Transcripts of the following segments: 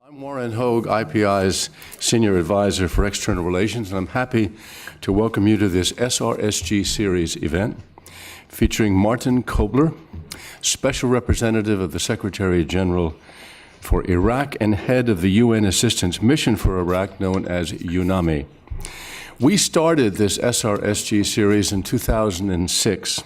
I'm Warren Hoge, IPI's Senior Advisor for External Relations, and I'm happy to welcome you to this SRSG series event featuring Martin Kobler, Special Representative of the Secretary General for Iraq and head of the UN Assistance Mission for Iraq, known as UNAMI. We started this SRSG series in 2006,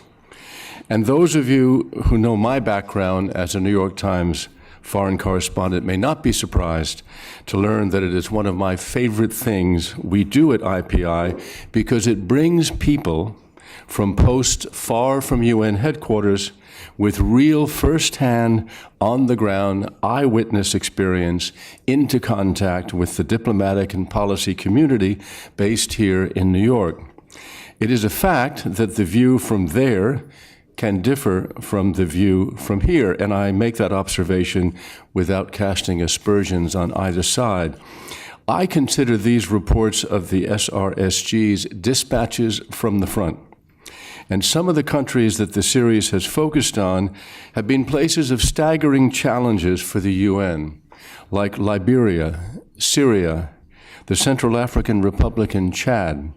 and those of you who know my background as a New York Times foreign correspondent may not be surprised to learn that it is one of my favorite things we do at IPI because it brings people from posts far from UN headquarters with real first-hand, on-the-ground, eyewitness experience into contact with the diplomatic and policy community based here in New York. It is a fact that the view from there can differ from the view from here, and I make that observation without casting aspersions on either side. I consider these reports of the SRSG's dispatches from the front. And some of the countries that the series has focused on have been places of staggering challenges for the UN, like Liberia, Syria, the Central African Republic and Chad,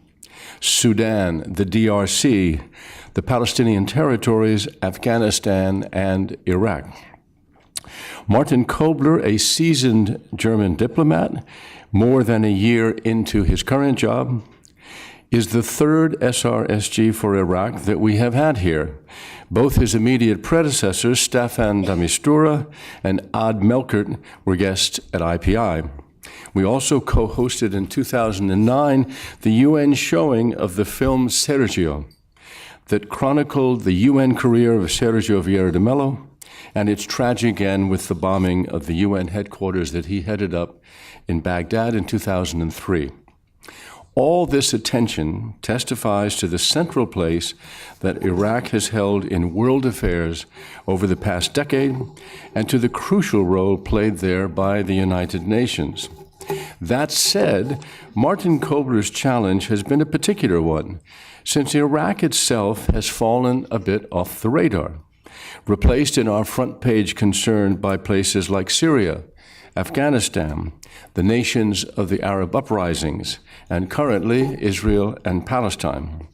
Sudan, the DRC, the Palestinian territories, Afghanistan, and Iraq. Martin Kobler, a seasoned German diplomat, more than a year into his current job, is the third SRSG for Iraq that we have had here. Both his immediate predecessors, Staffan de Mistura and Ad Melkert, were guests at IPI. We also co-hosted in 2009 the UN showing of the film Sergio that chronicled the UN career of Sergio Vieira de Mello and its tragic end with the bombing of the UN headquarters that he headed up in Baghdad in 2003. All this attention testifies to the central place that Iraq has held in world affairs over the past decade and to the crucial role played there by the United Nations. That said, Martin Kobler's challenge has been a particular one, since Iraq itself has fallen a bit off the radar, replaced in our front page concern by places like Syria, Afghanistan, the nations of the Arab uprisings, and currently Israel and Palestine.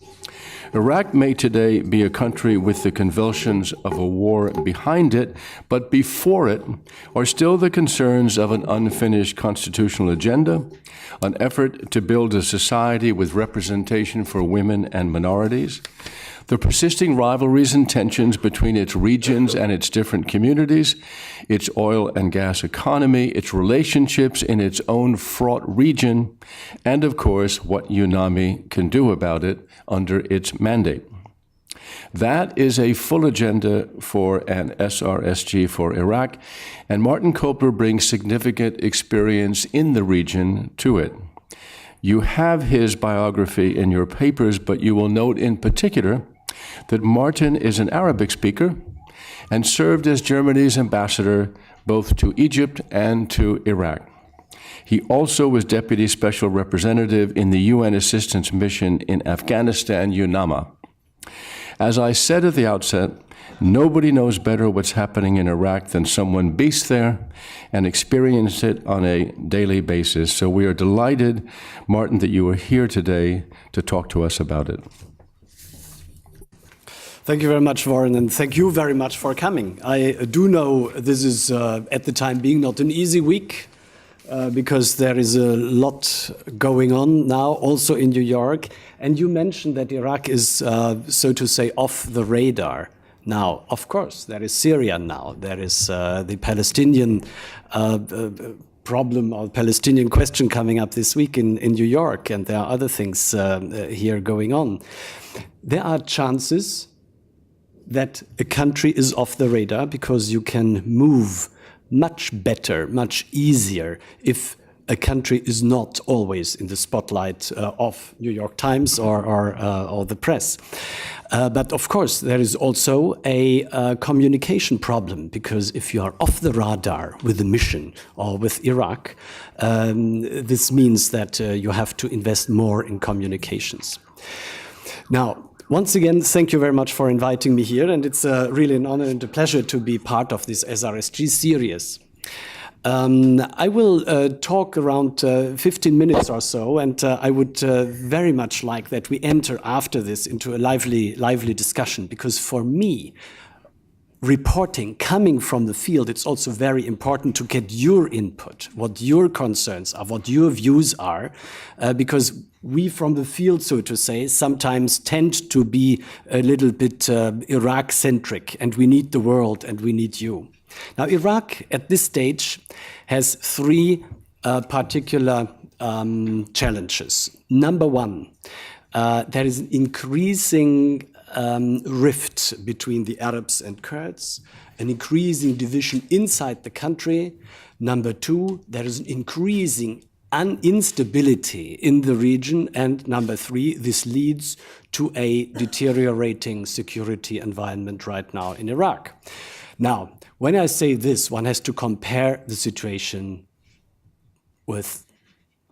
Iraq may today be a country with the convulsions of a war behind it, but before it are still the concerns of an unfinished constitutional agenda, an effort to build a society with representation for women and minorities, the persisting rivalries and tensions between its regions and its different communities, its oil and gas economy, its relationships in its own fraught region, and of course, what UNAMI can do about it under its mandate. That is a full agenda for an SRSG for Iraq, and Martin Kobler brings significant experience in the region to it. You have his biography in your papers, but you will note in particular that Martin is an Arabic speaker and served as Germany's ambassador both to Egypt and to Iraq. He also was Deputy Special Representative in the UN Assistance Mission in Afghanistan, UNAMI. As I said at the outset, nobody knows better what's happening in Iraq than someone based there and experienced it on a daily basis. So we are delighted, Martin, that you are here today to talk to us about it. Thank you very much, Warren, and thank you very much for coming. I do know this is, at the time being, not an easy week because there is a lot going on now, also in New York. And you mentioned that Iraq is, so to say, off the radar. Now, of course, there is Syria now. There is the Palestinian problem or Palestinian question coming up this week in New York, and there are other things here going on. There are chances that a country is off the radar because you can move much better, much easier if a country is not always in the spotlight of New York Times or the press. But of course, there is also a communication problem, because if you are off the radar with a mission or with Iraq, this means that you have to invest more in communications. Now, once again, thank you very much for inviting me here, and it's really an honor and a pleasure to be part of this SRSG series. I will talk around 15 minutes or so, and I would very much like that we enter after this into a lively discussion, because for me, reporting coming from the field, it's also very important to get your input, what your concerns are, what your views are, because we from the field, so to say, sometimes tend to be a little bit Iraq-centric, and we need the world and we need you. Now, Iraq at this stage has three particular challenges. Number one, there is an increasing rift between the Arabs and Kurds, an increasing division inside the country. Number two, there is an increasing instability in the region. And number three, this leads to a deteriorating security environment right now in Iraq. Now, when I say this, one has to compare the situation with,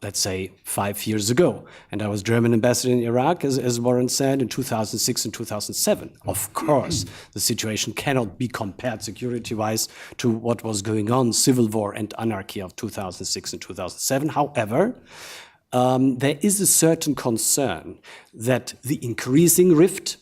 let's say, 5 years ago. And I was German ambassador in Iraq, as Warren said, in 2006 and 2007. Of course, the situation cannot be compared security-wise to what was going on, civil war and anarchy of 2006 and 2007. However, there is a certain concern that the increasing rift,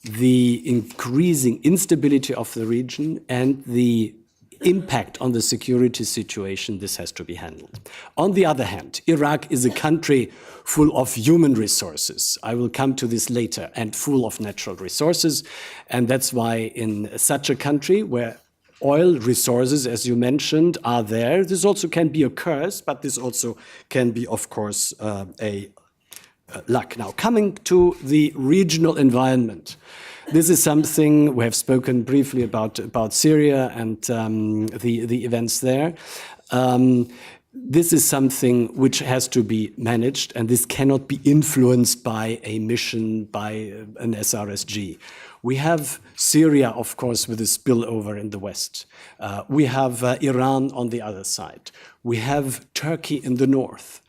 the increasing instability of the region, and the impact on the security situation, this has to be handled. On the other hand, Iraq is a country full of human resources. I will come to this later, and full of natural resources. And that's why in such a country where oil resources, as you mentioned, are there, this also can be a curse, but this also can be, of course, a luck. Now, coming to the regional environment, this is something we have spoken briefly about Syria and the events there. This is something which has to be managed, and this cannot be influenced by a mission, by an SRSG. We have Syria, of course, with a spillover in the West. We have Iran on the other side. We have Turkey in the north,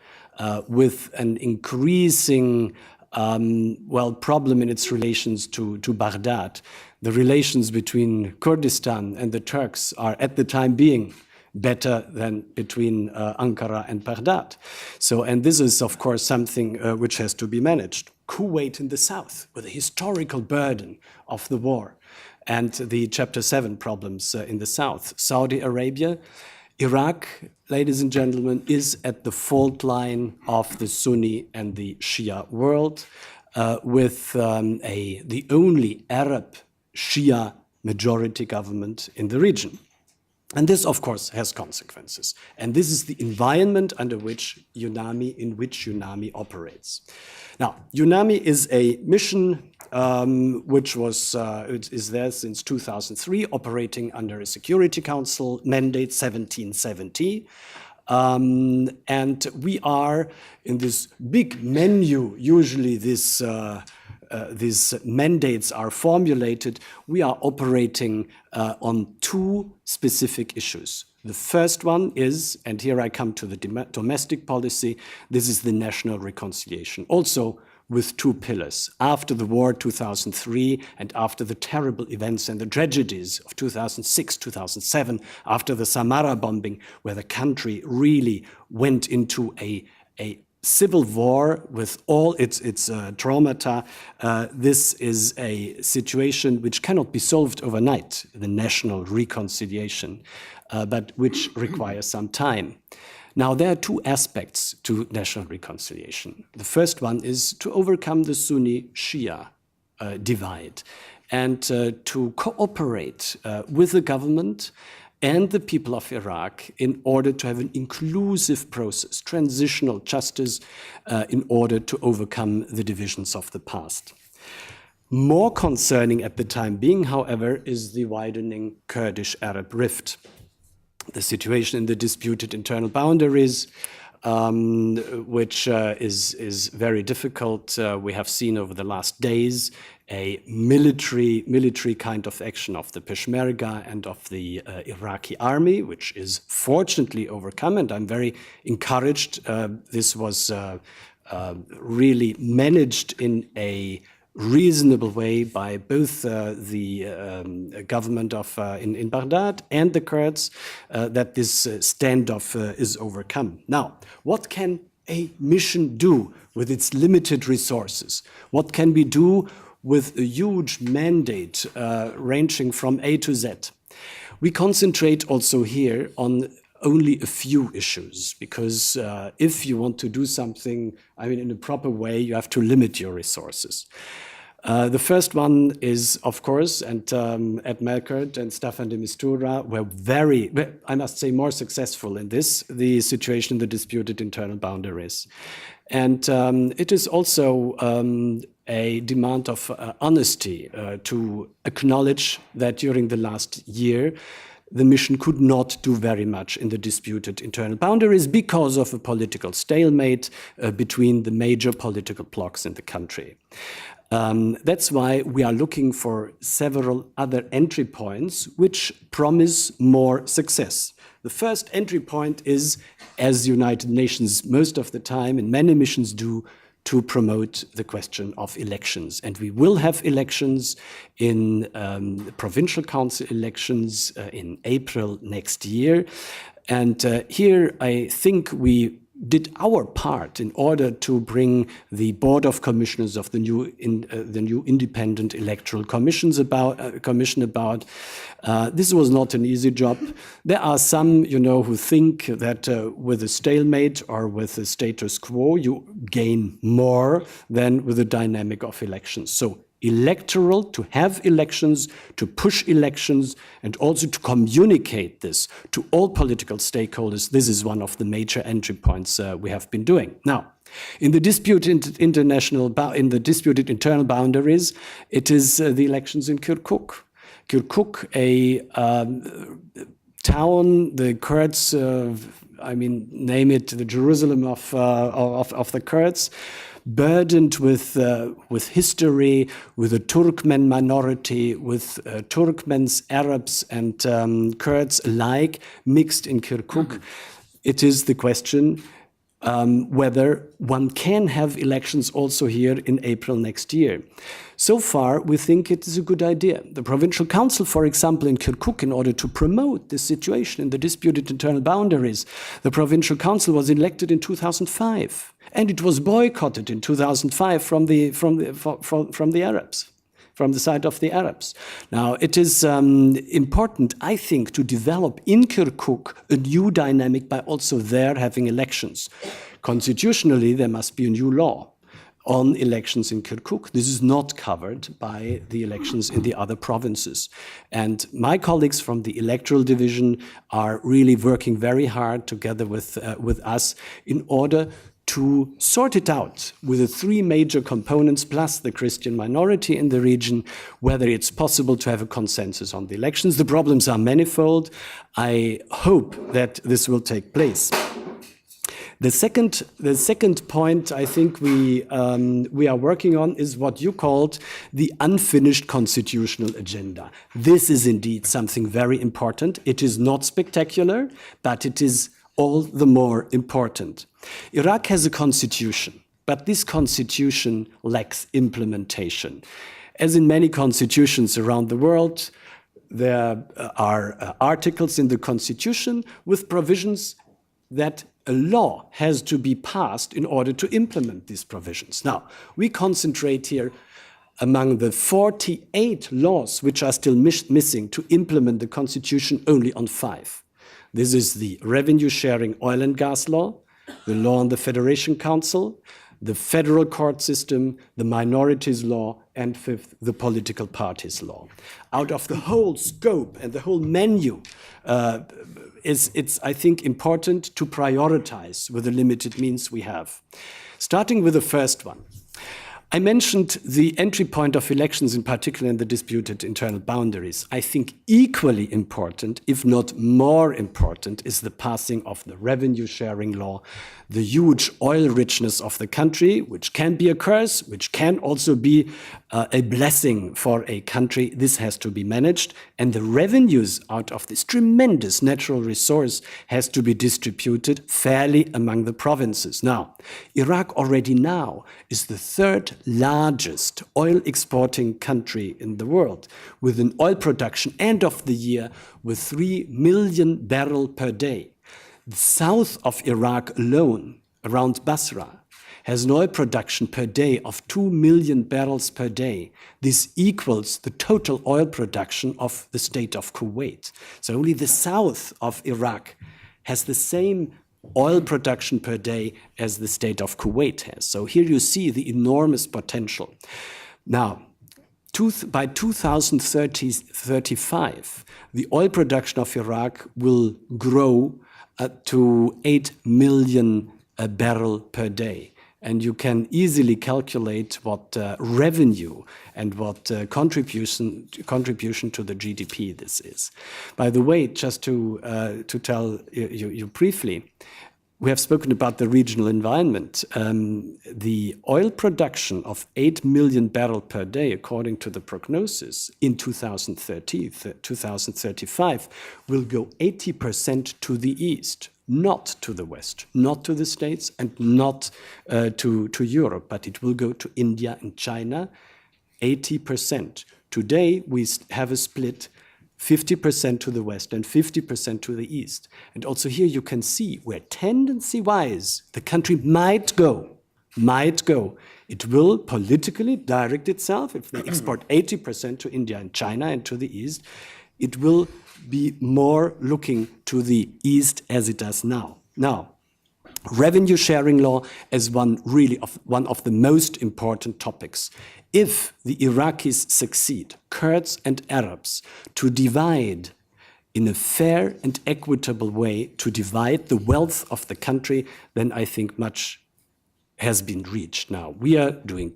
with an increasing problem in its relations to Baghdad. The relations between Kurdistan and the Turks are at the time being better than between Ankara and Baghdad. So, and this is, of course, something which has to be managed. Kuwait in the south, with a historical burden of the war and the Chapter 7 problems in the south. Saudi Arabia. Iraq, ladies and gentlemen, is at the fault line of the Sunni and the Shia world, with the only Arab Shia majority government in the region. And this, of course, has consequences. And this is the environment under which UNAMI operates. Now, UNAMI is a mission which is there since 2003, operating under a Security Council mandate 1770. And we are in this big menu. Usually these mandates are formulated. We are operating on two specific issues. The first one is, and here I come to the domestic policy, this is the national reconciliation. Also with two pillars. After the war 2003 and after the terrible events and the tragedies of 2006, 2007, after the Samara bombing, where the country really went into a civil war with all its traumata, this is a situation which cannot be solved overnight, the national reconciliation, but which requires some time. Now, there are two aspects to national reconciliation. The first one is to overcome the Sunni-Shia divide and to cooperate with the government and the people of Iraq in order to have an inclusive process, transitional justice, in order to overcome the divisions of the past. More concerning at the time being, however, is the widening Kurdish-Arab rift. The situation in the disputed internal boundaries, which is very difficult. We have seen over the last days a military kind of action of the Peshmerga and of the Iraqi army, which is fortunately overcome, and I'm very encouraged. This was really managed in a reasonable way by both the government of in Baghdad and the Kurds that this standoff is overcome. Now, what can a mission do with its limited resources? What can we do with a huge mandate ranging from A to Z? We concentrate also here on only a few issues, because if you want to do something, I mean, in a proper way, you have to limit your resources. The first one is, of course, and at Melkert and Staffan de Mistura were very, I must say, more successful in this, the situation in the disputed internal boundaries. And it is also a demand of honesty to acknowledge that during the last year, the mission could not do very much in the disputed internal boundaries because of a political stalemate between the major political blocs in the country. That's why we are looking for several other entry points which promise more success. The first entry point is, as United Nations most of the time and many missions do, to promote the question of elections. And we will have elections in provincial council elections in April next year. And here I think we did our part in order to bring the Board of Commissioners of the new Independent Electoral Commission about. This was not an easy job. There are some, who think that with a stalemate or with a status quo, you gain more than with a dynamic of elections. So electoral, to have elections, to push elections, and also to communicate this to all political stakeholders. This is one of the major entry points we have been doing. Now, in the disputed internal boundaries, it is the elections in Kirkuk. Kirkuk, a town, the Kurds, name it the Jerusalem of the Kurds, burdened with history, with a Turkmen minority, with Turkmens, Arabs, and Kurds alike mixed in Kirkuk. It is the question whether one can have elections also here in April next year. So far, we think it is a good idea. The Provincial Council, for example, in Kirkuk, in order to promote this situation in the disputed internal boundaries, the Provincial Council was elected in 2005, and it was boycotted in 2005 from the Arabs, from the side of the Arabs. Now, it is important, I think, to develop in Kirkuk a new dynamic by also there having elections. Constitutionally, there must be a new law on elections in Kirkuk. This is not covered by the elections in the other provinces. And my colleagues from the electoral division are really working very hard together with us in order to sort it out with the three major components plus the Christian minority in the region, whether it's possible to have a consensus on the elections. The problems are manifold. I hope that this will take place. The second point I think we are working on is what you called the unfinished constitutional agenda. This is indeed something very important. It is not spectacular, but it is all the more important. Iraq has a constitution, but this constitution lacks implementation. As in many constitutions around the world, there are articles in the constitution with provisions that a law has to be passed in order to implement these provisions. Now, we concentrate here among the 48 laws which are still missing to implement the constitution only on 5. This is the revenue sharing oil and gas law, the law on the Federation Council, the federal court system, the minorities law, and fifth, the political parties law. Out of the whole scope and the whole menu, it's, I think, important to prioritize with the limited means we have. Starting with the first one. I mentioned the entry point of elections, in particular in the disputed internal boundaries. I think equally important, if not more important, is the passing of the revenue sharing law, the huge oil richness of the country, which can be a curse, which can also be a blessing for a country. This has to be managed, and the revenues out of this tremendous natural resource has to be distributed fairly among the provinces. Now, Iraq already now is the third largest oil exporting country in the world, with an oil production end of the year with 3 million barrels per day. The south of Iraq alone, around Basra, has an oil production per day of 2 million barrels per day. This equals the total oil production of the state of Kuwait. So only the south of Iraq has the same oil production per day as the state of Kuwait has. So here you see the enormous potential. Now, by 2035, the oil production of Iraq will grow to 8 million barrels per day. And you can easily calculate what revenue and what contribution to the GDP this is. By the way, just to tell you briefly, we have spoken about the regional environment. The oil production of 8 million barrels per day, according to the prognosis, in 2035, will go 80% to the east, not to the West, not to the States, and not to Europe, but it will go to India and China, 80%. Today, we have a split 50% to the West and 50% to the East. And also here you can see where tendency-wise the country might go. It will politically direct itself. If they export 80% to India and China and to the East, it will be more looking to the East as it does now. Now, revenue sharing law is one of the most important topics. If the Iraqis succeed, Kurds and Arabs, to divide in a fair and equitable way, to divide the wealth of the country, then I think much has been reached. Now, we are doing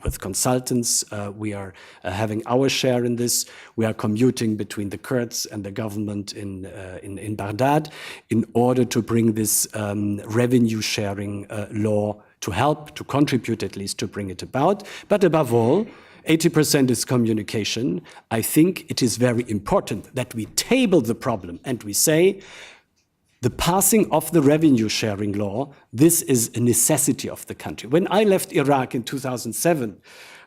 with consultants, we are having our share in this. We are commuting between the Kurds and the government in Baghdad in order to bring this revenue sharing law to help, to contribute at least to bring it about. But above all, 80% is communication. I think it is very important that we table the problem and we say, the passing of the revenue sharing law, this is a necessity of the country. When I left Iraq in 2007,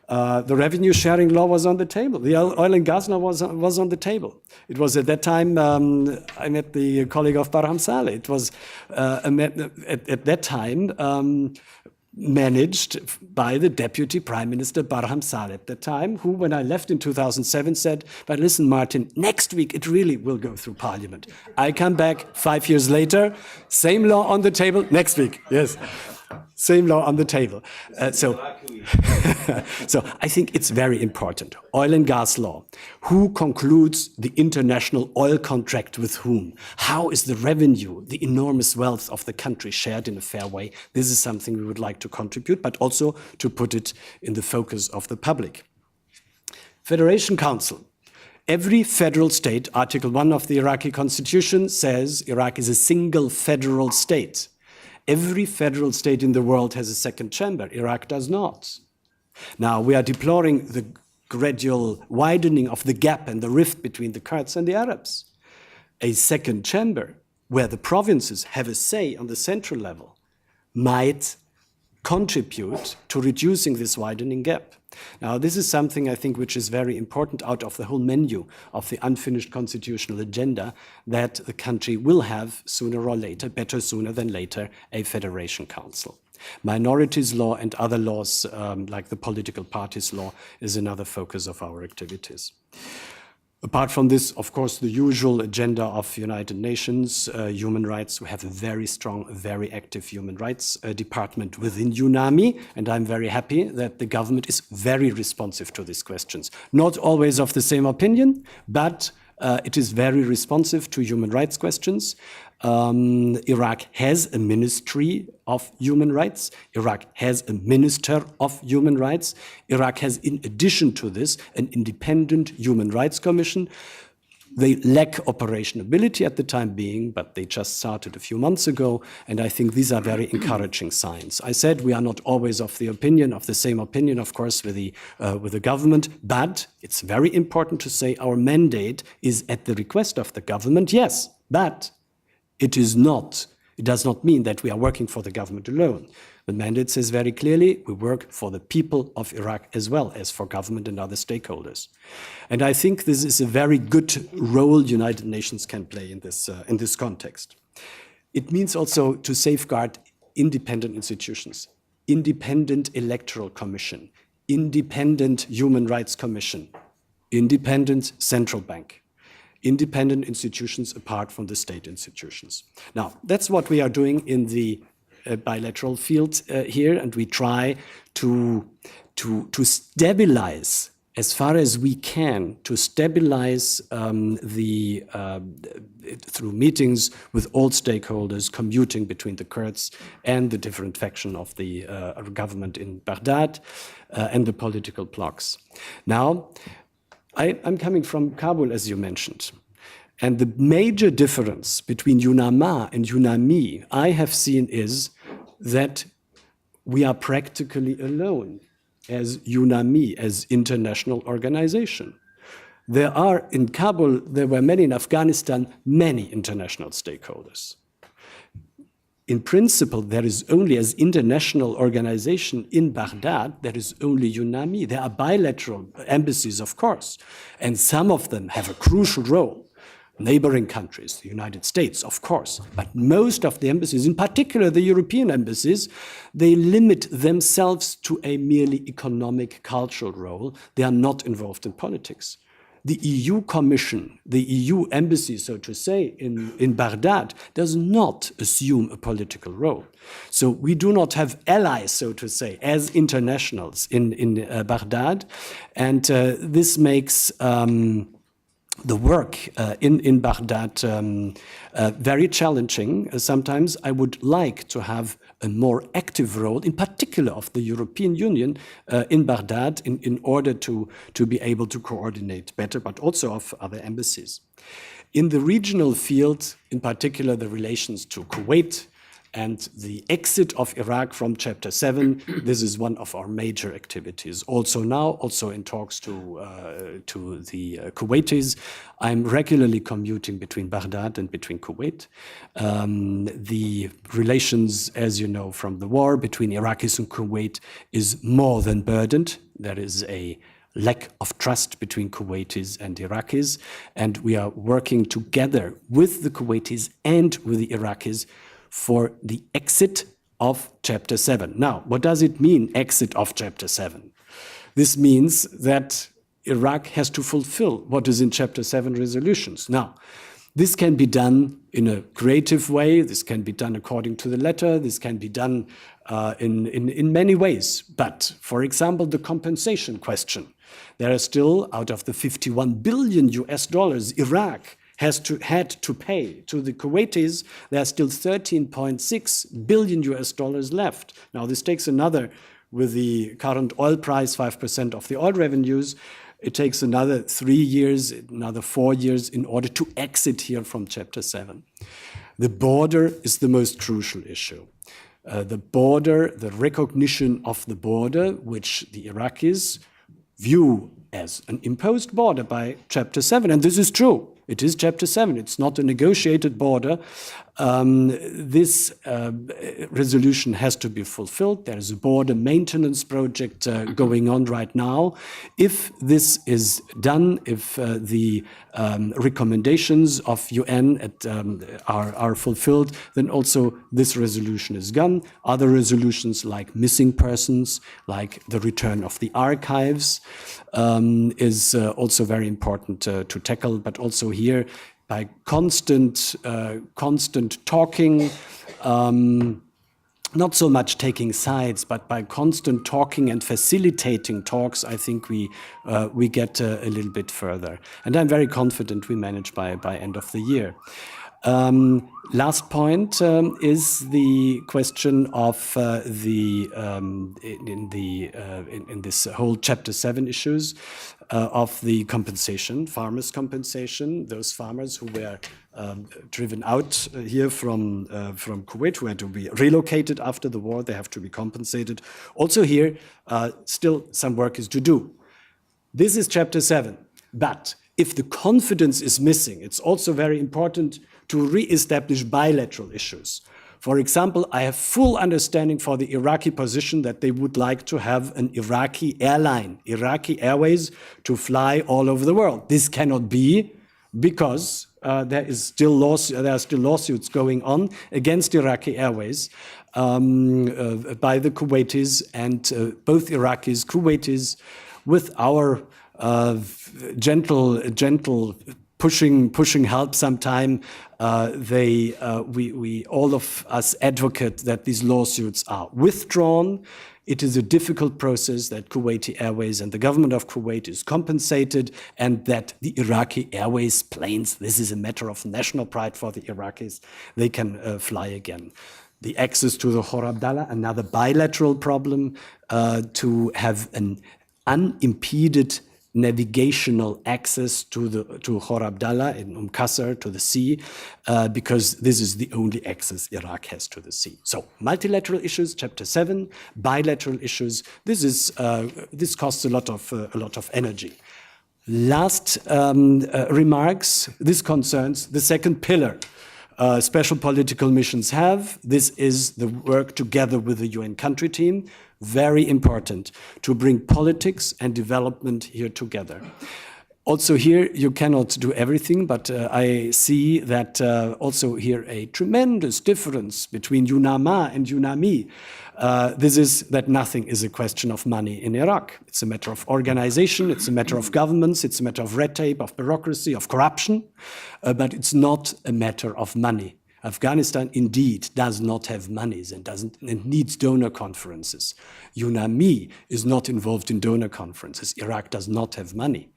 the revenue sharing law was on the table. The oil and gas law was on the table. It was at that time, I met the colleague of Barham Saleh. It was at that time managed by the Deputy Prime Minister Barham Saleh at the time, who, when I left in 2007, said, but listen, Martin, next week it really will go through Parliament. I come back 5 years later, same law on the table, next week, yes. Same law on the table. So I think it's very important. Oil and gas law. Who concludes the international oil contract with whom? How is the revenue, the enormous wealth of the country shared in a fair way? This is something we would like to contribute, but also to put it in the focus of the public. Federation Council. Every federal state, Article 1 of the Iraqi Constitution says Iraq is a single federal state. Every federal state in the world has a second chamber. Iraq does not. Now, we are deploring the gradual widening of the gap and the rift between the Kurds and the Arabs. A second chamber, where the provinces have a say on the central level, might contribute to reducing this widening gap. Now, this is something I think which is very important out of the whole menu of the unfinished constitutional agenda, that the country will have sooner or later, better sooner than later, a federation council. Minorities law and other laws, like the political parties law, is another focus of our activities. Apart from this, of course, the usual agenda of United Nations, human rights. We have a very strong, very active human rights department within UNAMI, and I'm very happy that the government is very responsive to these questions. Not always of the same opinion, but it is very responsive to human rights questions. Iraq has a ministry of human rights. Iraq has a minister of human rights. Iraq has, in addition to this, an independent human rights commission. They lack operationability at the time being, but they just started a few months ago, and I think these are very encouraging signs. I said we are not always of the same opinion, of course, with the government, but it's very important to say our mandate is at the request of the government, yes, but it is not It does not mean that we are working for the government alone. The mandate says very clearly, we work for the people of Iraq as well as for government and other stakeholders. And I think this is a very good role United Nations can play in this context. It means also to safeguard independent institutions, independent electoral commission, independent human rights commission, independent central bank, independent institutions apart from the state institutions. Now, that's what we are doing in the bilateral field here, and we try to stabilize as far as we can, to stabilize through meetings with all stakeholders, commuting between the Kurds and the different faction of the government in Baghdad and the political blocs. Now, I'm coming from Kabul, as you mentioned. And the major difference between UNAMA and UNAMI I have seen is that we are practically alone as UNAMI, as international organization. There are, in Kabul, there were many, in Afghanistan, many international stakeholders. In principle, there is only, as international organization in Baghdad, there is only UNAMI. There are bilateral embassies, of course, and some of them have a crucial role. Neighboring countries, the United States, of course, but most of the embassies, in particular the European embassies, they limit themselves to a merely economic, cultural role. They are not involved in politics. The EU Commission, the EU embassy, so to say, in Baghdad, does not assume a political role. So we do not have allies, so to say, as internationals in Baghdad, and this makes the work in Baghdad very challenging. Sometimes I would like to have a more active role, in particular of the European Union in Baghdad, in order to be able to coordinate better, but also of other embassies. In the regional field, in particular the relations to Kuwait and the exit of Iraq from Chapter 7, this is one of our major activities. Also now, also in talks to the Kuwaitis, I'm regularly commuting between Baghdad and between Kuwait. The relations, as you know, from the war between Iraqis and Kuwait is more than burdened. There is a lack of trust between Kuwaitis and Iraqis, and we are working together with the Kuwaitis and with the Iraqis for the exit of Chapter 7. Now, what does it mean, exit of Chapter 7? This means that Iraq has to fulfill what is in Chapter 7 resolutions. Now, this can be done in a creative way. This can be done according to the letter. This can be done in many ways. But, for example, the compensation question. There are still, out of the $51 billion Iraq had to pay to the Kuwaitis, there are still $13.6 billion left. Now, this takes another, with the current oil price, 5% of the oil revenues, it takes another 3 years, another 4 years in order to exit here from Chapter 7. The border is the most crucial issue. The border, the recognition of the border, which the Iraqis view as an imposed border by Chapter 7, and this is true. It is Chapter 7. It's not a negotiated border. This resolution has to be fulfilled. There is a border maintenance project going on right now. If this is done, if the recommendations of UN are fulfilled, then also this resolution is gone. Other resolutions like missing persons, like the return of the archives, is also very important to tackle, but also here by constant talking, not so much taking sides, but by constant talking and facilitating talks, I think we get a little bit further. And I'm very confident we manage by end of the year. Last point is the question of in this whole Chapter 7 issues of the compensation, farmers' compensation, those farmers who were driven out here from Kuwait, who had to be relocated after the war, they have to be compensated. Also here, still some work is to do. This is Chapter 7, but if the confidence is missing, it's also very important to re-establish bilateral issues. For example, I have full understanding for the Iraqi position that they would like to have an Iraqi airline, Iraqi Airways, to fly all over the world. This cannot be because there are still lawsuits going on against Iraqi Airways by the Kuwaitis, and both Iraqis, Kuwaitis, with our gentle pushing help sometime, we all of us advocate that these lawsuits are withdrawn. It is a difficult process that Kuwaiti Airways and the government of Kuwait is compensated, and that the Iraqi Airways planes, this is a matter of national pride for the Iraqis, they can fly again. The access to the Hoge Abdallah, another bilateral problem, to have an unimpeded navigational access to Hoge Abdallah in Qasr, to the sea, because this is the only access Iraq has to the sea. So multilateral issues, chapter 7, bilateral issues. This costs a lot of energy. Last remarks. This concerns the second pillar. Special political missions have. This is the work together with the UN country team. Very important to bring politics and development here together. Also here, you cannot do everything, but I see that also here a tremendous difference between UNAMA and UNAMI. This is that nothing is a question of money in Iraq. It's a matter of organization, it's a matter of governments, it's a matter of red tape, of bureaucracy, of corruption, but it's not a matter of money. Afghanistan indeed does not have monies and needs donor conferences. UNAMI is not involved in donor conferences. Iraq does not have money.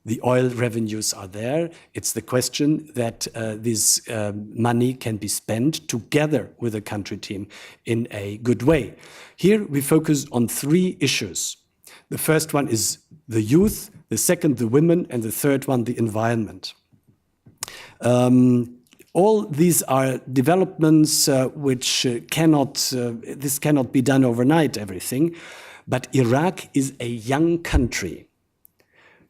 The oil revenues are there. It's the question that this money can be spent together with the country team in a good way. Here we focus on 3 issues. The first one is the youth, the second the women, and the third one the environment. All these are developments which this cannot be done overnight, everything. But Iraq is a young country.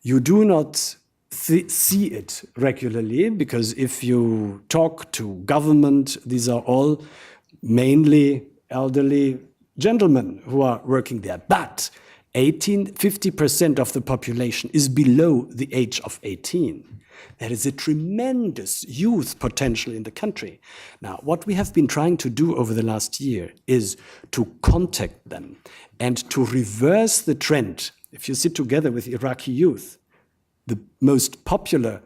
You do not see it regularly, because if you talk to government, these are all mainly elderly gentlemen who are working there. But 50% of the population is below the age of 18. There is a tremendous youth potential in the country. Now, what we have been trying to do over the last year is to contact them and to reverse the trend. If you sit together with Iraqi youth, the most popular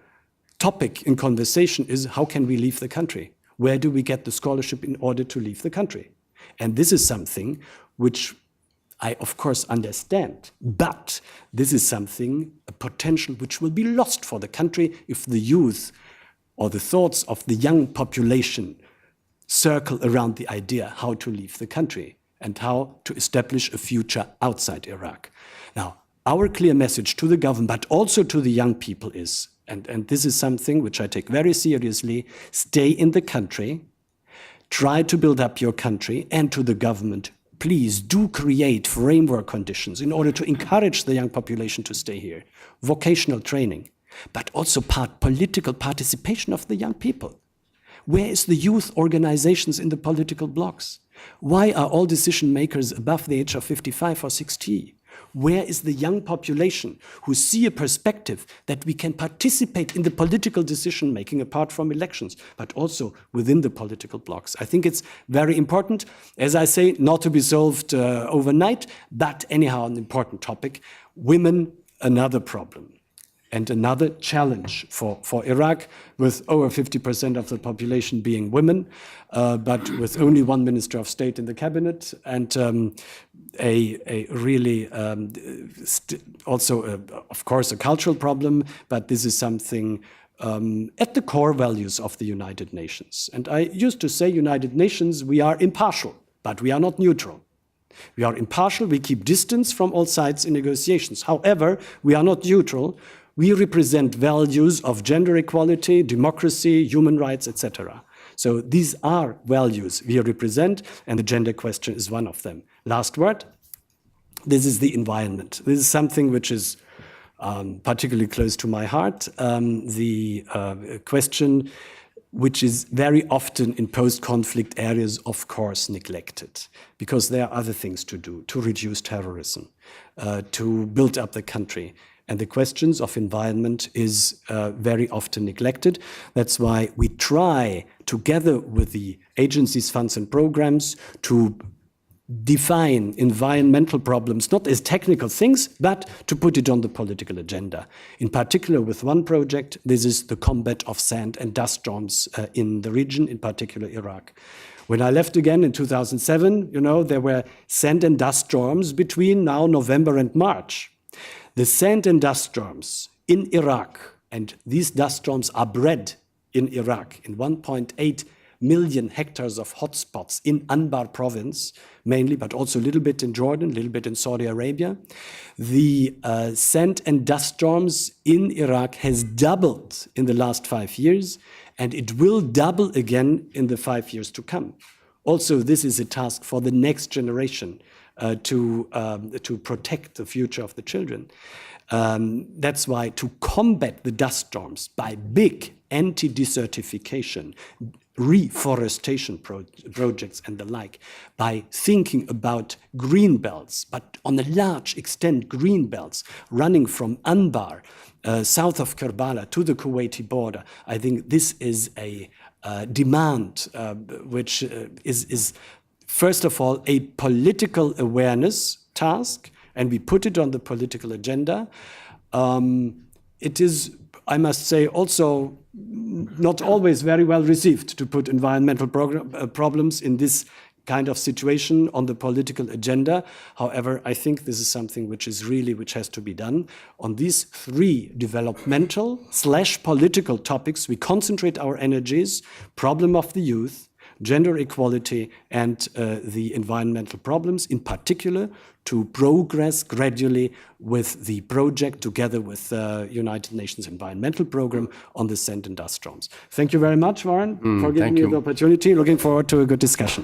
topic in conversation is, how can we leave the country? Where do we get the scholarship in order to leave the country? And this is something which I, of course, understand, but this is something, a potential which will be lost for the country if the youth or the thoughts of the young population circle around the idea how to leave the country and how to establish a future outside Iraq. Now, our clear message to the government, but also to the young people is, and this is something which I take very seriously, stay in the country, try to build up your country, and to the government, please do create framework conditions in order to encourage the young population to stay here. Vocational training, but also political participation of the young people. Where is the youth organizations in the political blocs? Why are all decision makers above the age of 55 or 60? Where is the young population who see a perspective that we can participate in the political decision making apart from elections, but also within the political blocs? I think it's very important, as I say, not to be solved overnight, but anyhow an important topic. Women, another problem. And another challenge for Iraq, with over 50% of the population being women, but with only 1 minister of state in the cabinet, and a really also, of course, a cultural problem, but this is something at the core values of the United Nations. And I used to say, United Nations, we are impartial, but we are not neutral. We are impartial, we keep distance from all sides in negotiations. However, we are not neutral. We represent values of gender equality, democracy, human rights, etc. So these are values we represent, and the gender question is one of them. Last word, this is the environment. This is something which is particularly close to my heart. The question which is very often in post-conflict areas, of course, neglected, because there are other things to do, to reduce terrorism, to build up the country. And the questions of environment is very often neglected. That's why we try, together with the agencies, funds, and programs, to define environmental problems, not as technical things, but to put it on the political agenda. In particular, with one project, this is the combat of sand and dust storms in the region, in particular Iraq. When I left again in 2007, there were sand and dust storms between now November and March. The sand and dust storms in Iraq, and these dust storms are bred in Iraq, in 1.8 million hectares of hotspots in Anbar province, mainly, but also a little bit in Jordan, a little bit in Saudi Arabia. The sand and dust storms in Iraq has doubled in the last 5 years, and it will double again in the 5 years to come. Also, this is a task for the next generation to protect the future of the children. That's why to combat the dust storms by big anti-desertification, reforestation projects and the like, by thinking about green belts, but on a large extent green belts running from Anbar, south of Kerbala, to the Kuwaiti border. I think this is a demand which is first of all a political awareness task, and we put it on the political agenda. It is, I must say, also not always very well received to put environmental problems in this kind of situation on the political agenda. However, I think this is something which has to be done. On these three developmental/political topics, we concentrate our energies: problem of the youth, gender equality, and the environmental problems, in particular, to progress gradually with the project together with the United Nations Environmental Programme on the sand and dust storms. Thank you very much, Warren, for giving me the opportunity. Looking forward to a good discussion.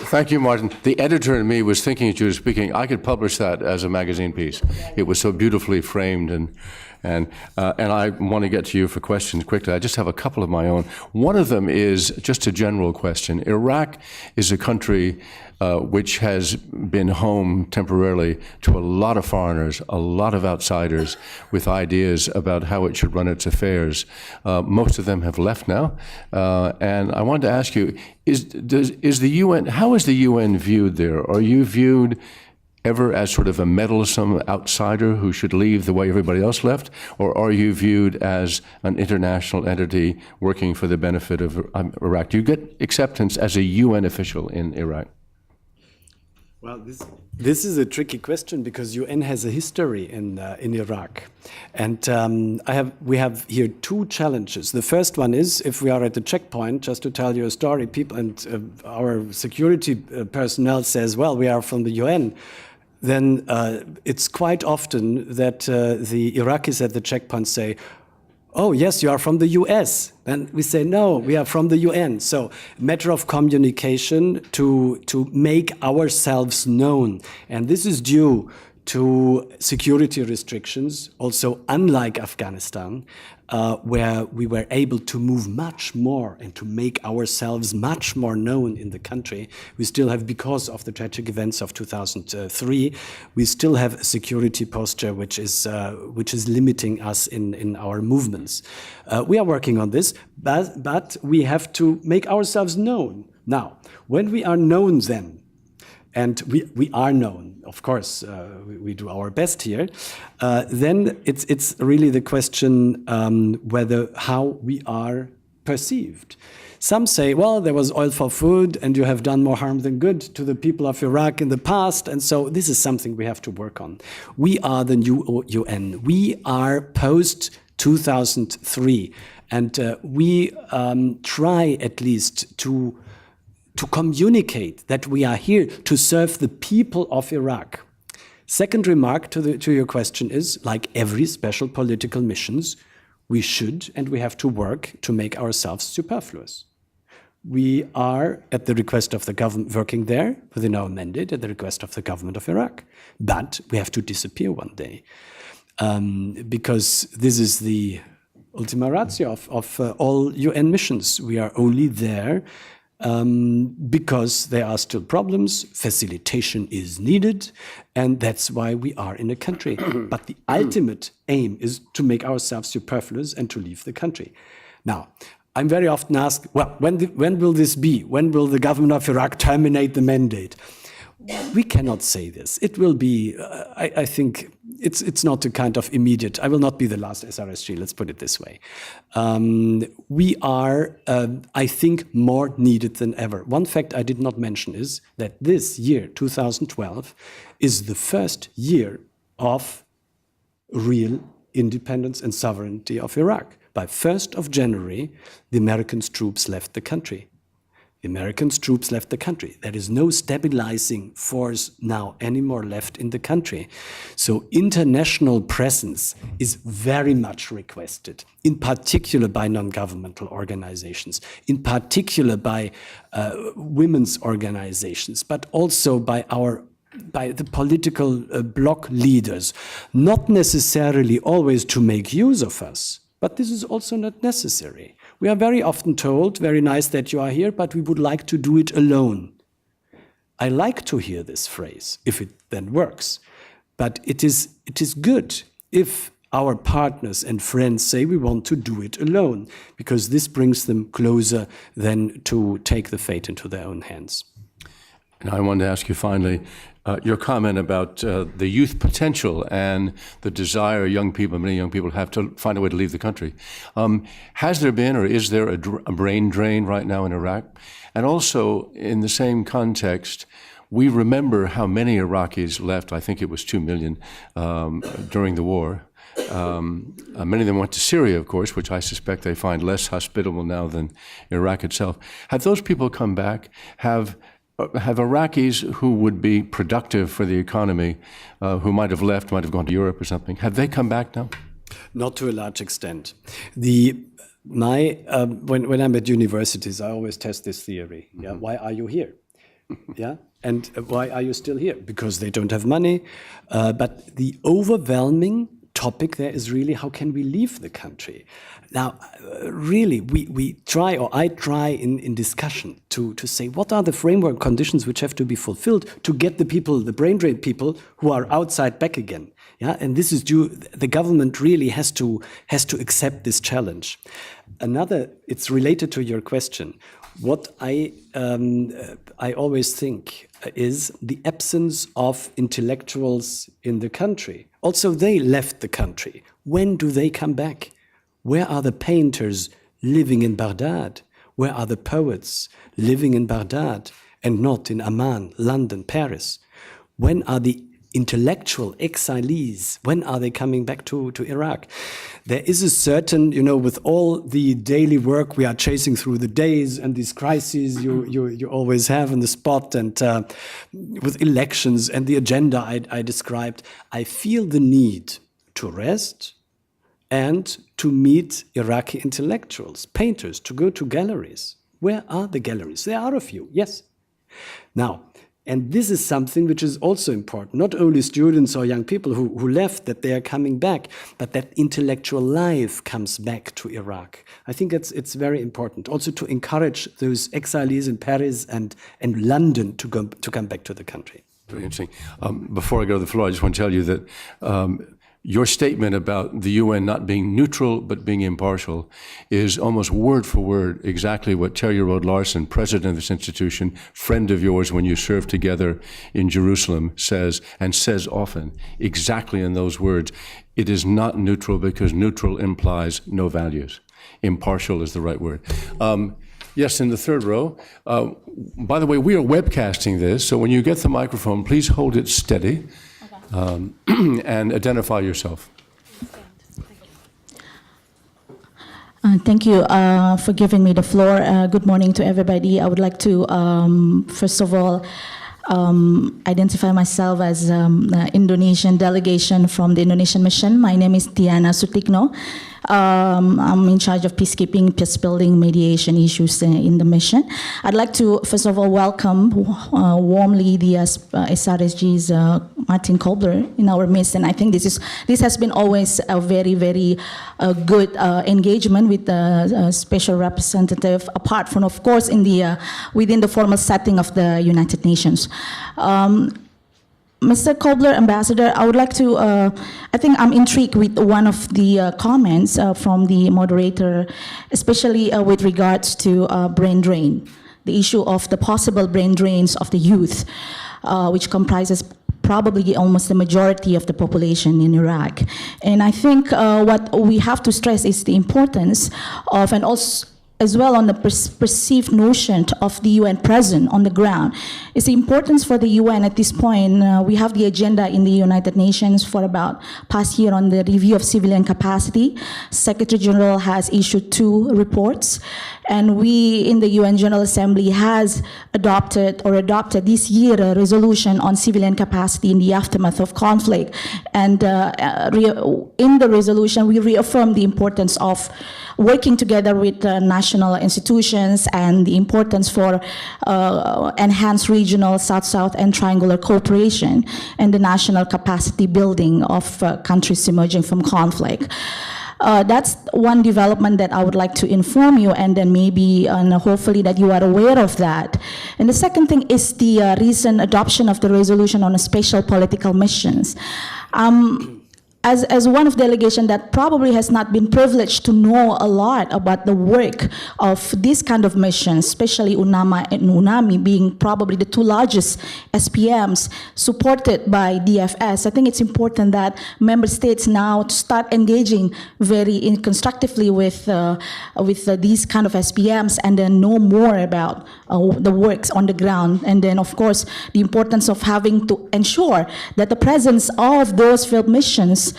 Thank you, Martin. The editor in me was thinking as you were speaking, I could publish that as a magazine piece. It was so beautifully framed, and I want to get to you for questions quickly. I just have a couple of my own. One of them is just a general question. Iraq is a country which has been home temporarily to a lot of foreigners, a lot of outsiders with ideas about how it should run its affairs. Most of them have left now. And I wanted to ask you, is the UN, how is the UN viewed there? Are you viewed ever as sort of a meddlesome outsider who should leave the way everybody else left? Or are you viewed as an international entity working for the benefit of Iraq? Do you get acceptance as a UN official in Iraq? Well, this is a tricky question because UN has a history in Iraq, and we have here two challenges. The first one is, if we are at the checkpoint, just to tell you a story, people and our security personnel says, "Well, we are from the UN." Then it's quite often that the Iraqis at the checkpoint say, "Oh, yes, you are from the US." Then we say, "No, we are from the UN." So, matter of communication to make ourselves known. And this is due to security restrictions, also unlike Afghanistan, where we were able to move much more and to make ourselves much more known in the country. We still have, because of the tragic events of 2003, we still have a security posture which is limiting us in our movements. We are working on this, but we have to make ourselves known. Now, when we are known then, and we are known, of course, we do our best here, then it's really the question how we are perceived. Some say, well, there was oil for food and you have done more harm than good to the people of Iraq in the past, and so this is something we have to work on. We are the new UN. We are post-2003, and we try at least to communicate that we are here to serve the people of Iraq. Second remark to your question is, like every special political missions, we should and we have to work to make ourselves superfluous. We are, at the request of the government working there, within our mandate, at the request of the government of Iraq. But we have to disappear one day. because this is the ultima ratio of all UN missions. We are only there because there are still problems, facilitation is needed, and that's why we are in a country. But the ultimate aim is to make ourselves superfluous and to leave the country. Now, I'm very often asked, well, when will this be? When will the government of Iraq terminate the mandate? We cannot say this. It will be, I think, it's not a kind of immediate, I will not be the last SRSG, let's put it this way. We are, I think, more needed than ever. One fact I did not mention is that this year, 2012, is the first year of real independence and sovereignty of Iraq. By 1st of January, the American troops left the country. The American troops left the country. There is no stabilizing force now anymore left in the country. So international presence is very much requested, in particular by non-governmental organizations, in particular by women's organizations, but also by the political bloc leaders, not necessarily always to make use of us, but this is also not necessary. We are very often told, very nice that you are here, but we would like to do it alone. I like to hear this phrase, if it then works. But it is good if our partners and friends say we want to do it alone, because this brings them closer than to take the fate into their own hands. And I wanted to ask you finally, your comment about the youth potential and the desire many young people have to find a way to leave the country. Has there been or is there a brain drain right now in Iraq? And also, in the same context, we remember how many Iraqis left, I think it was 2 million, during the war. Many of them went to Syria, of course, which I suspect they find less hospitable now than Iraq itself. Have those people come back? Have Iraqis who would be productive for the economy, who might have left, might have gone to Europe or something, have they come back now? Not to a large extent. When I'm at universities, I always test this theory. Yeah, mm-hmm. Why are you here? Yeah, and why are you still here? Because they don't have money. But the overwhelming topic there is really how can we leave the country? Now, really, we try, or I try in discussion to say what are the framework conditions which have to be fulfilled to get the people, the brain drain people who are outside back again. Yeah, and this is the government really has to accept this challenge. It's related to your question. What I always think is the absence of intellectuals in the country. Also, they left the country. When do they come back? Where are the painters living in Baghdad? Where are the poets living in Baghdad and not in Amman, London, Paris? When are the intellectual exilees? When are they coming back to Iraq? There is a certain, with all the daily work we are chasing through the days and these crises you always have on the spot, and with elections and the agenda I described, I feel the need to rest and to meet Iraqi intellectuals, painters, to go to galleries. Where are the galleries? There are a few, yes. Now, and this is something which is also important, not only students or young people who left, that they are coming back, but that intellectual life comes back to Iraq. I think it's very important. Also to encourage those exilees in Paris and London to come back to the country. Very interesting. Before I go to the floor, I just want to tell you that your statement about the UN not being neutral but being impartial is almost word for word exactly what Terje Rode-Larsen, president of this institution, friend of yours when you served together in Jerusalem, says, and says often, exactly in those words. It is not neutral because neutral implies no values. Impartial is the right word. Yes, in the third row. By the way, we are webcasting this, so when you get the microphone, please hold it steady. And identify yourself. Thank you for giving me the floor. Good morning to everybody. I would like to, first of all, identify myself as Indonesian delegation from the Indonesian mission. My name is Diana Sutikno. I'm in charge of peacekeeping, peace building, mediation issues in the mission. I'd like to, first of all, welcome warmly the SRSG's Martin Kobler in our midst, and I think this has been always a very, very good engagement with the special representative, apart from, of course, within the formal setting of the United Nations. Mr. Kobler, Ambassador, I would like to, I think I'm intrigued with one of the comments from the moderator, especially with regards to brain drain, the issue of the possible brain drains of the youth, which comprises probably almost the majority of the population in Iraq. And I think what we have to stress is the importance of, and also as well on the perceived notion of the UN presence on the ground. It's the importance for the UN at this point. We have the agenda in the United Nations for about past year on the review of civilian capacity. Secretary General has issued 2 reports, and we in the UN General Assembly has adopted this year a resolution on civilian capacity in the aftermath of conflict. And in the resolution, we reaffirm the importance of working together with national institutions and the importance for enhanced regional South-South and triangular cooperation and the national capacity building of countries emerging from conflict. That's one development that I would like to inform you, and then maybe and hopefully that you are aware of that. And the second thing is the recent adoption of the resolution on special political missions. As one of delegation that probably has not been privileged to know a lot about the work of this kind of missions, especially UNAMI and UNAMI being probably the 2 largest SPMs supported by DFS, I think it's important that member states now start engaging very constructively with these kind of SPMs and then know more about the works on the ground. And then, of course, the importance of having to ensure that the presence of those field missions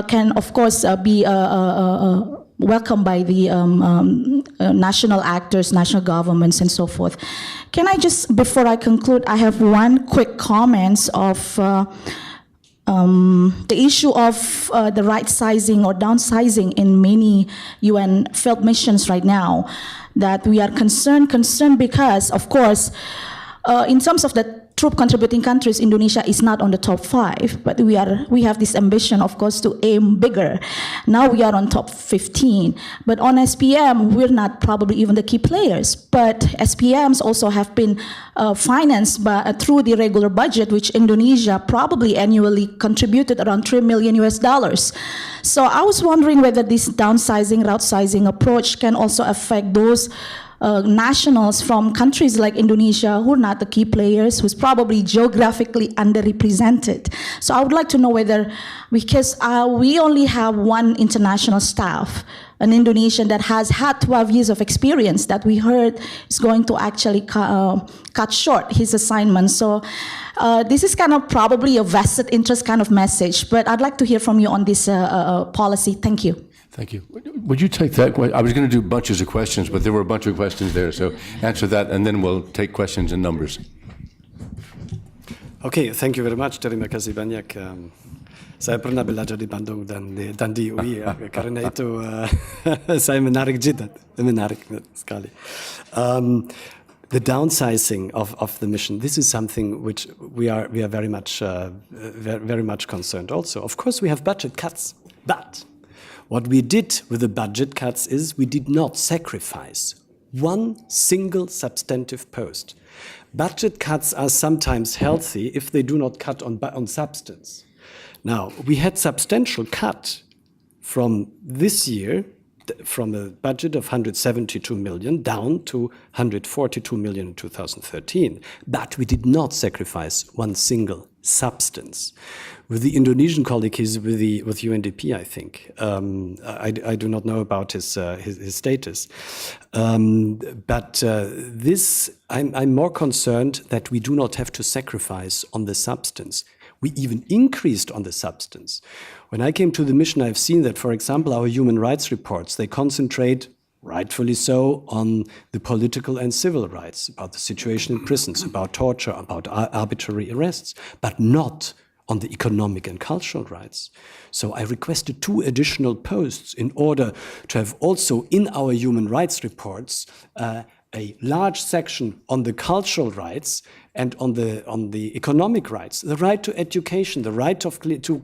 can, of course, be welcomed by the national actors, national governments, and so forth. Can I just, before I conclude, I have one quick comment of the issue of the right sizing or downsizing in many UN field missions right now, that we are concerned because, of course, in terms of the troop contributing countries, Indonesia is not on the top 5, but we have this ambition, of course, to aim bigger. Now we are on top 15, but on SPM, we're not probably even the key players, but SPMs also have been financed through the regular budget, which Indonesia probably annually contributed around $3 million. So I was wondering whether this downsizing, right-sizing approach can also affect those nationals from countries like Indonesia who are not the key players, who's probably geographically underrepresented. So I would like to know whether, because we only have one international staff, an Indonesian that has had 12 years of experience that we heard is going to actually cut short his assignment. So this is kind of probably a vested interest kind of message, but I'd like to hear from you on this policy. Thank you. Thank you. Would you take that? I was going to do bunches of questions, but there were a bunch of questions there, so answer that, and then we'll take questions in numbers. Okay, thank you very much. Terima kasih banyak. Saya pernah belajar di Bandung dan di UI, karena itu saya menarik sekali. The downsizing of the mission, this is something which we are very much concerned also. Of course, we have budget cuts, but what we did with the budget cuts is we did not sacrifice one single substantive post. Budget cuts are sometimes healthy if they do not cut on substance. Now, we had substantial cut from this year, from a budget of 172 million down to 142 million in 2013. But we did not sacrifice one single substance. With the Indonesian colleague, he's with UNDP, I think. I do not know about his status. But I'm more concerned that we do not have to sacrifice on the substance. We even increased on the substance. When I came to the mission, I've seen that, for example, our human rights reports, they concentrate rightfully so, on the political and civil rights, about the situation in prisons, about torture, about arbitrary arrests, but not on the economic and cultural rights. So I requested 2 additional posts in order to have also in our human rights reports a large section on the cultural rights and on the economic rights, the right to education, the right to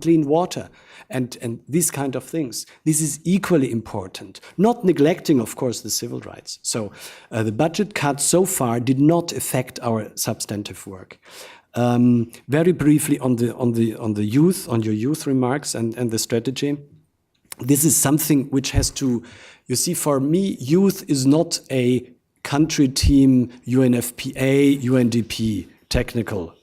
clean water, and these kind of things. This is equally important, not neglecting, of course, the civil rights. So the budget cut so far did not affect our substantive work. Very briefly on the youth, on your youth remarks and the strategy. This is something which has to, you see, for me, youth is not a country team, UNFPA, UNDP technical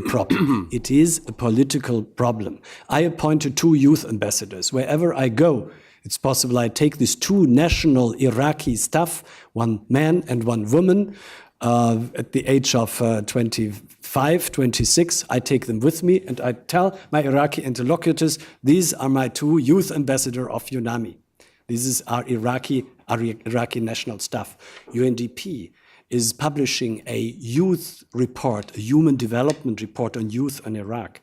problem. It is a political problem. I appointed 2 youth ambassadors. Wherever I go, it's possible I take these 2 national Iraqi staff, 1 man and 1 woman, at the age of 25, 26, I take them with me and I tell my Iraqi interlocutors, these are my 2 youth ambassadors of UNAMI. This is our Iraqi national staff. UNDP is publishing a youth report, a human development report on youth in Iraq.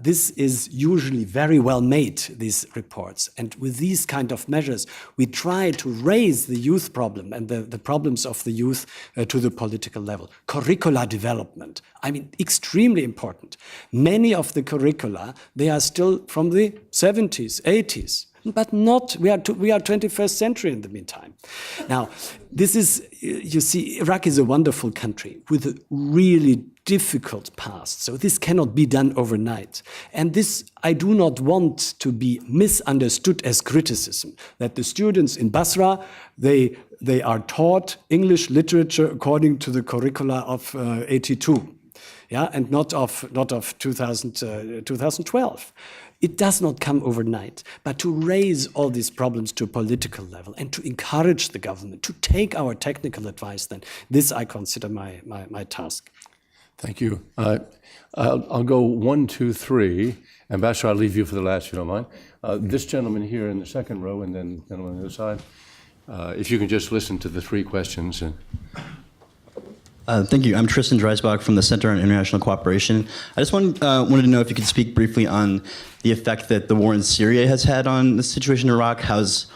This is usually very well made, these reports. And with these kind of measures, we try to raise the youth problem and the problems of the youth to the political level. Curricula development, I mean, extremely important. Many of the curricula, they are still from the 70s, 80s. But not, we are 21st century in the meantime. Now, this is, you see, Iraq is a wonderful country with a really difficult past. So this cannot be done overnight. And this, I do not want to be misunderstood as criticism, that the students in Basra, they are taught English literature according to the curricula of 82. Yeah, and not of 2012. It does not come overnight, but to raise all these problems to a political level and to encourage the government to take our technical advice, then this I consider my task. Thank you. I'll go 1, 2, 3. Ambassador, I'll leave you for the last, if you don't mind. This gentleman here in the second row, and then the gentleman on the other side. If you can just listen to the 3 questions. Thank you. I'm Tristan Dreisbach from the Center on International Cooperation. I just wanted to know if you could speak briefly on the effect that the war in Syria has had on the situation in Iraq.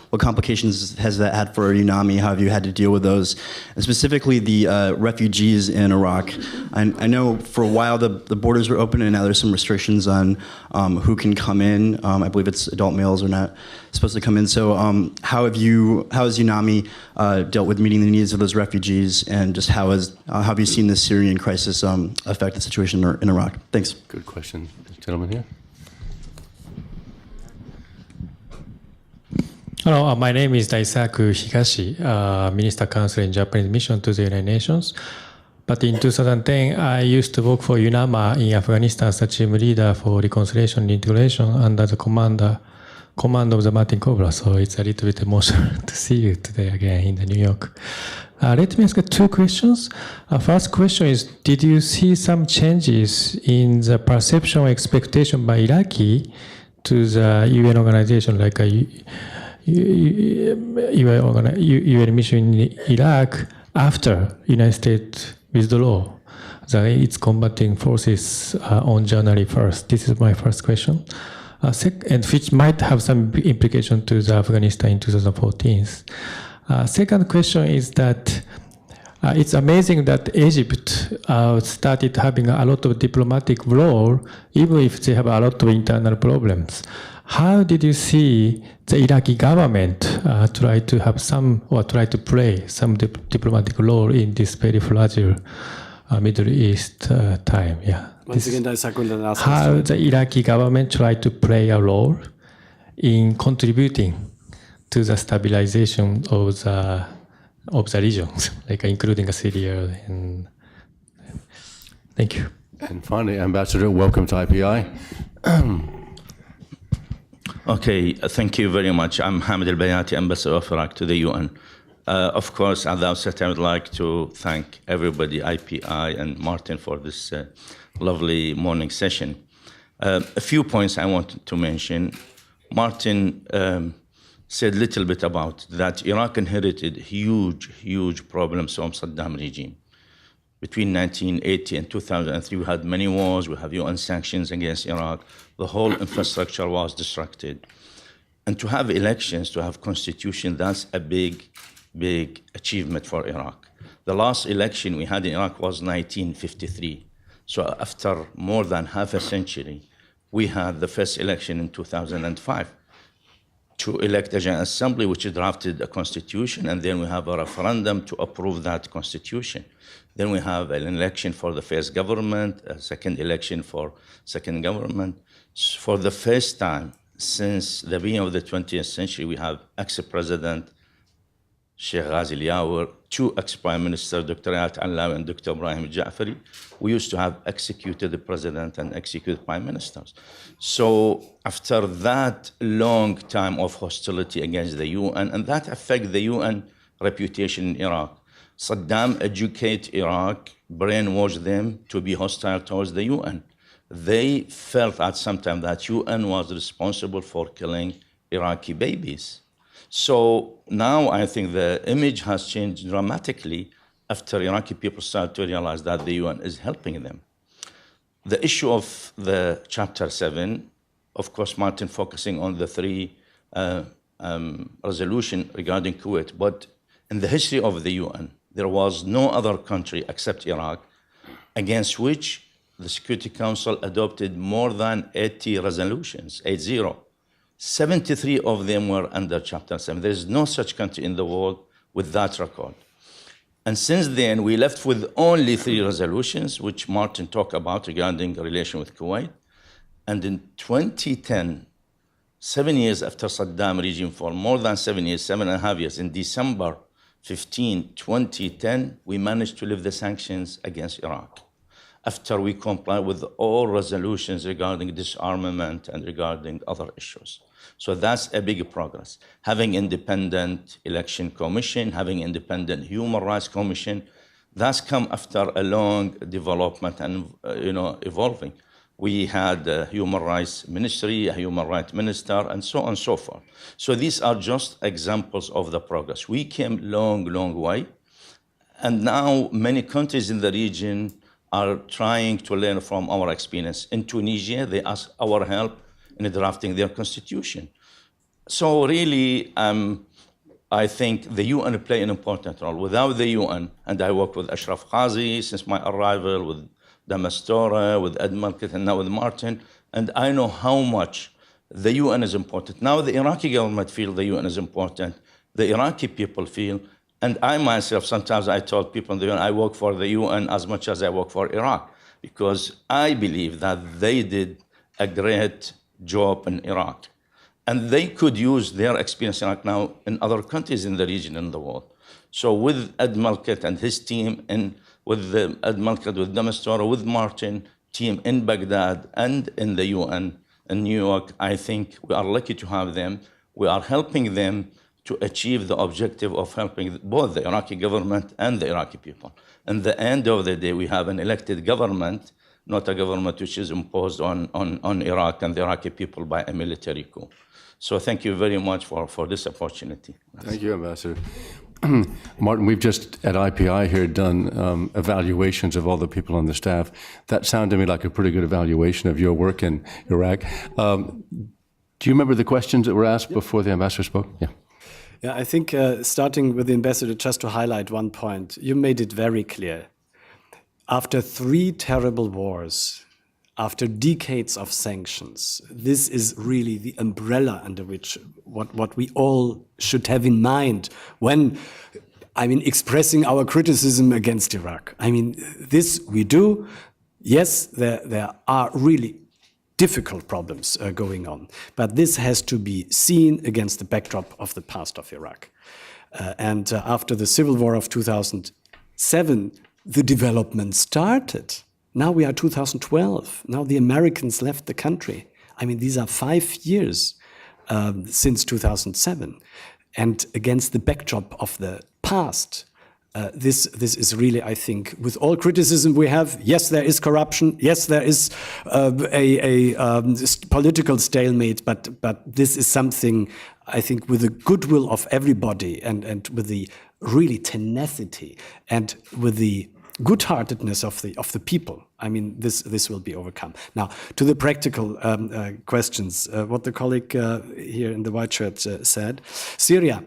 What complications has that had for UNAMI? How have you had to deal with those? And specifically the refugees in Iraq. I know for a while the borders were open and now there's some restrictions on who can come in. I believe it's adult males are not supposed to come in. So how has UNAMI dealt with meeting the needs of those refugees, and just how have you seen the Syrian crisis affect the situation in Iraq? Thanks. Good question. This gentleman here. Hello, my name is Daisaku Higashi, Minister Counsel in Japanese Mission to the United Nations. But in 2010, I used to work for UNAMA in Afghanistan as a team leader for reconciliation and integration under the command of the Martin Kobler. So it's a little bit emotional to see you today again in New York. Let me ask 2 questions. First question is, did you see some changes in the perception or expectation by Iraqi to the UN organization, like a UN mission in Iraq after United States withdrew its combating forces on January 1st? This is my first question. And which might have some implication to the Afghanistan in 2014. Second question is that it's amazing that Egypt started having a lot of diplomatic role, even if they have a lot of internal problems. How did you see the Iraqi government try to have some, or try to play some diplomatic role in this very fragile Middle East time? Yeah. Once again, Daisaku, how the Iraqi government tried to play a role in contributing to the stabilization of the region, like including Syria. And thank you. And finally, Ambassador, welcome to IPI. Okay, thank you very much. I'm Hamid Al-Bayati, Ambassador of Iraq to the UN. Of course, at the outset, I would like to thank everybody, IPI and Martin, for this lovely morning session. A few points I wanted to mention. Martin said a little bit about that Iraq inherited huge problems from Saddam regime. Between 1980 and 2003, we had many wars, we have UN sanctions against Iraq, the whole infrastructure was disrupted. And to have elections, to have constitution, that's a big achievement for Iraq. The last election we had in Iraq was 1953. So after more than half a century, we had the first election in 2005 to elect a General Assembly, which drafted a constitution, and then we have a referendum to approve that constitution. Then we have an election for the first government, a second election for second government. For the first time since the beginning of the 20th century, we have ex-president Sheikh Ghazi Liawer, two ex-prime ministers, Dr. Ayat Allawi and Dr. Ibrahim Ja'fari. We used to have executed the president and executed prime ministers. So after that long time of hostility against the UN, and that affected the UN reputation in Iraq, Saddam educated Iraq, brainwashed them to be hostile towards the UN. They felt at some time that UN was responsible for killing Iraqi babies. So now I think the image has changed dramatically after Iraqi people started to realize that the UN is helping them. The issue of the Chapter 7, of course, Martin focusing on the three resolution regarding Kuwait, but in the history of the UN, there was no other country except Iraq against which the Security Council adopted more than 80 resolutions, 80. 73 of them were under Chapter 7. There is no such country in the world with that record. And since then, we left with only 3 resolutions, which Martin talked about regarding the relation with Kuwait. And in 2010, 7 years after Saddam regime, for more than 7 years, 7.5 years, in December 15, 2010, we managed to lift the sanctions against Iraq, after we comply with all resolutions regarding disarmament and regarding other issues. So that's a big progress. Having independent election commission, having independent human rights commission, that's come after a long development and evolving. We had a human rights ministry, a human rights minister, and so on and so forth. So these are just examples of the progress. We came long way, and now many countries in the region are trying to learn from our experience. In Tunisia, they ask our help in drafting their constitution. So really, I think the UN play an important role. Without the UN, and I work with Ashraf Ghazi since my arrival, with Damastora, with Ed Melkert, and now with Martin, and I know how much the UN is important. Now the Iraqi government feel the UN is important, the Iraqi people feel, and I myself, sometimes I told people in the UN, I work for the UN as much as I work for Iraq, because I believe that they did a great job in Iraq. And they could use their experience in Iraq now in other countries in the region and the world. So with Ed Melkert and his team, and with Ed Melkert, with Damastora, with Martin, team in Baghdad and in the UN in New York, I think we are lucky to have them. We are helping them to achieve the objective of helping both the Iraqi government and the Iraqi people. At the end of the day, we have an elected government, not a government which is imposed on Iraq and the Iraqi people by a military coup. So thank you very much for this opportunity. Thank you, Ambassador. Martin, we've just at IPI here done evaluations of all the people on the staff. That sounded to me like a pretty good evaluation of your work in Iraq. Do you remember the questions that were asked before the ambassador spoke? Yeah. Yeah, I think starting with the ambassador, just to highlight one point, you made it very clear. After 3 terrible wars, after decades of sanctions, this is really the umbrella under which what we all should have in mind when, expressing our criticism against Iraq. This we do. Yes, there are really difficult problems going on, but this has to be seen against the backdrop of the past of Iraq. And after the civil war of 2007, the development started. Now we are 2012. Now the Americans left the country. These are 5 years since 2007. And against the backdrop of the past, This is really, I think, with all criticism we have, yes, there is corruption, yes, there is political stalemate, but this is something, I think, with the goodwill of everybody and with the really tenacity and with the good-heartedness of the people. I mean, this will be overcome. Now, to the practical questions, what the colleague here in the white shirt said, Syria.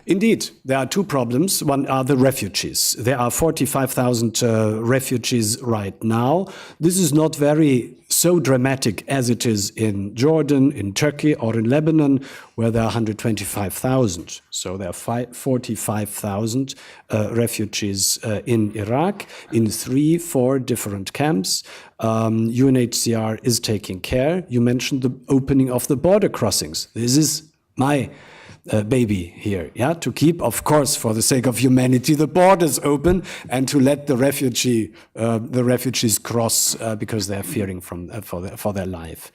Indeed, there are two problems. One are the refugees. There are 45,000 refugees right now. This is not so dramatic as it is in Jordan, in Turkey, or in Lebanon, where there are 125,000. So there are 45,000 refugees in Iraq, in 3-4 different camps. UNHCR is taking care. You mentioned the opening of the border crossings. This is my baby here, yeah, to keep, of course, for the sake of humanity, the borders open and to let the refugees cross because they're fearing for their life.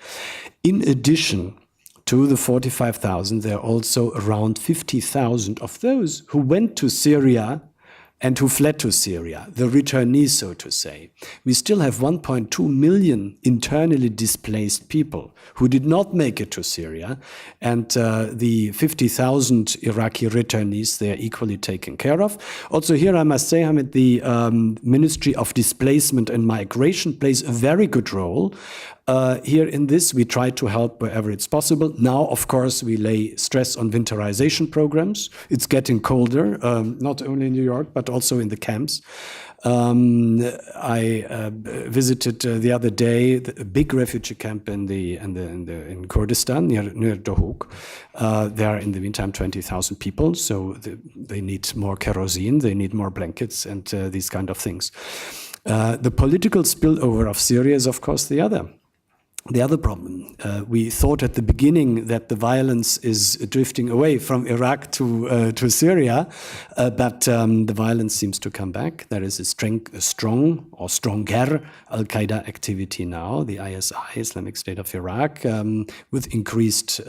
In addition to the 45,000, there are also around 50,000 of those who went to Syria and who fled to Syria, the returnees, so to say. We still have 1.2 million internally displaced people who did not make it to Syria, and the 50,000 Iraqi returnees, they are equally taken care of. Also here, I must say, Hamid, the Ministry of Displacement and Migration plays a very good role. Here in this, we try to help wherever it's possible. Now, of course, we lay stress on winterization programs. It's getting colder, not only in New York, but also in the camps. I visited the other day a big refugee camp in Kurdistan near the Hoge. There are in the meantime 20,000 people, so they need more kerosene, they need more blankets, and these kind of things. The political spillover of Syria is, of course, the other problem. We thought at the beginning that the violence is drifting away from Iraq to Syria, but the violence seems to come back. There is a strong or stronger Al-Qaeda activity now, the ISI, Islamic State of Iraq, with increased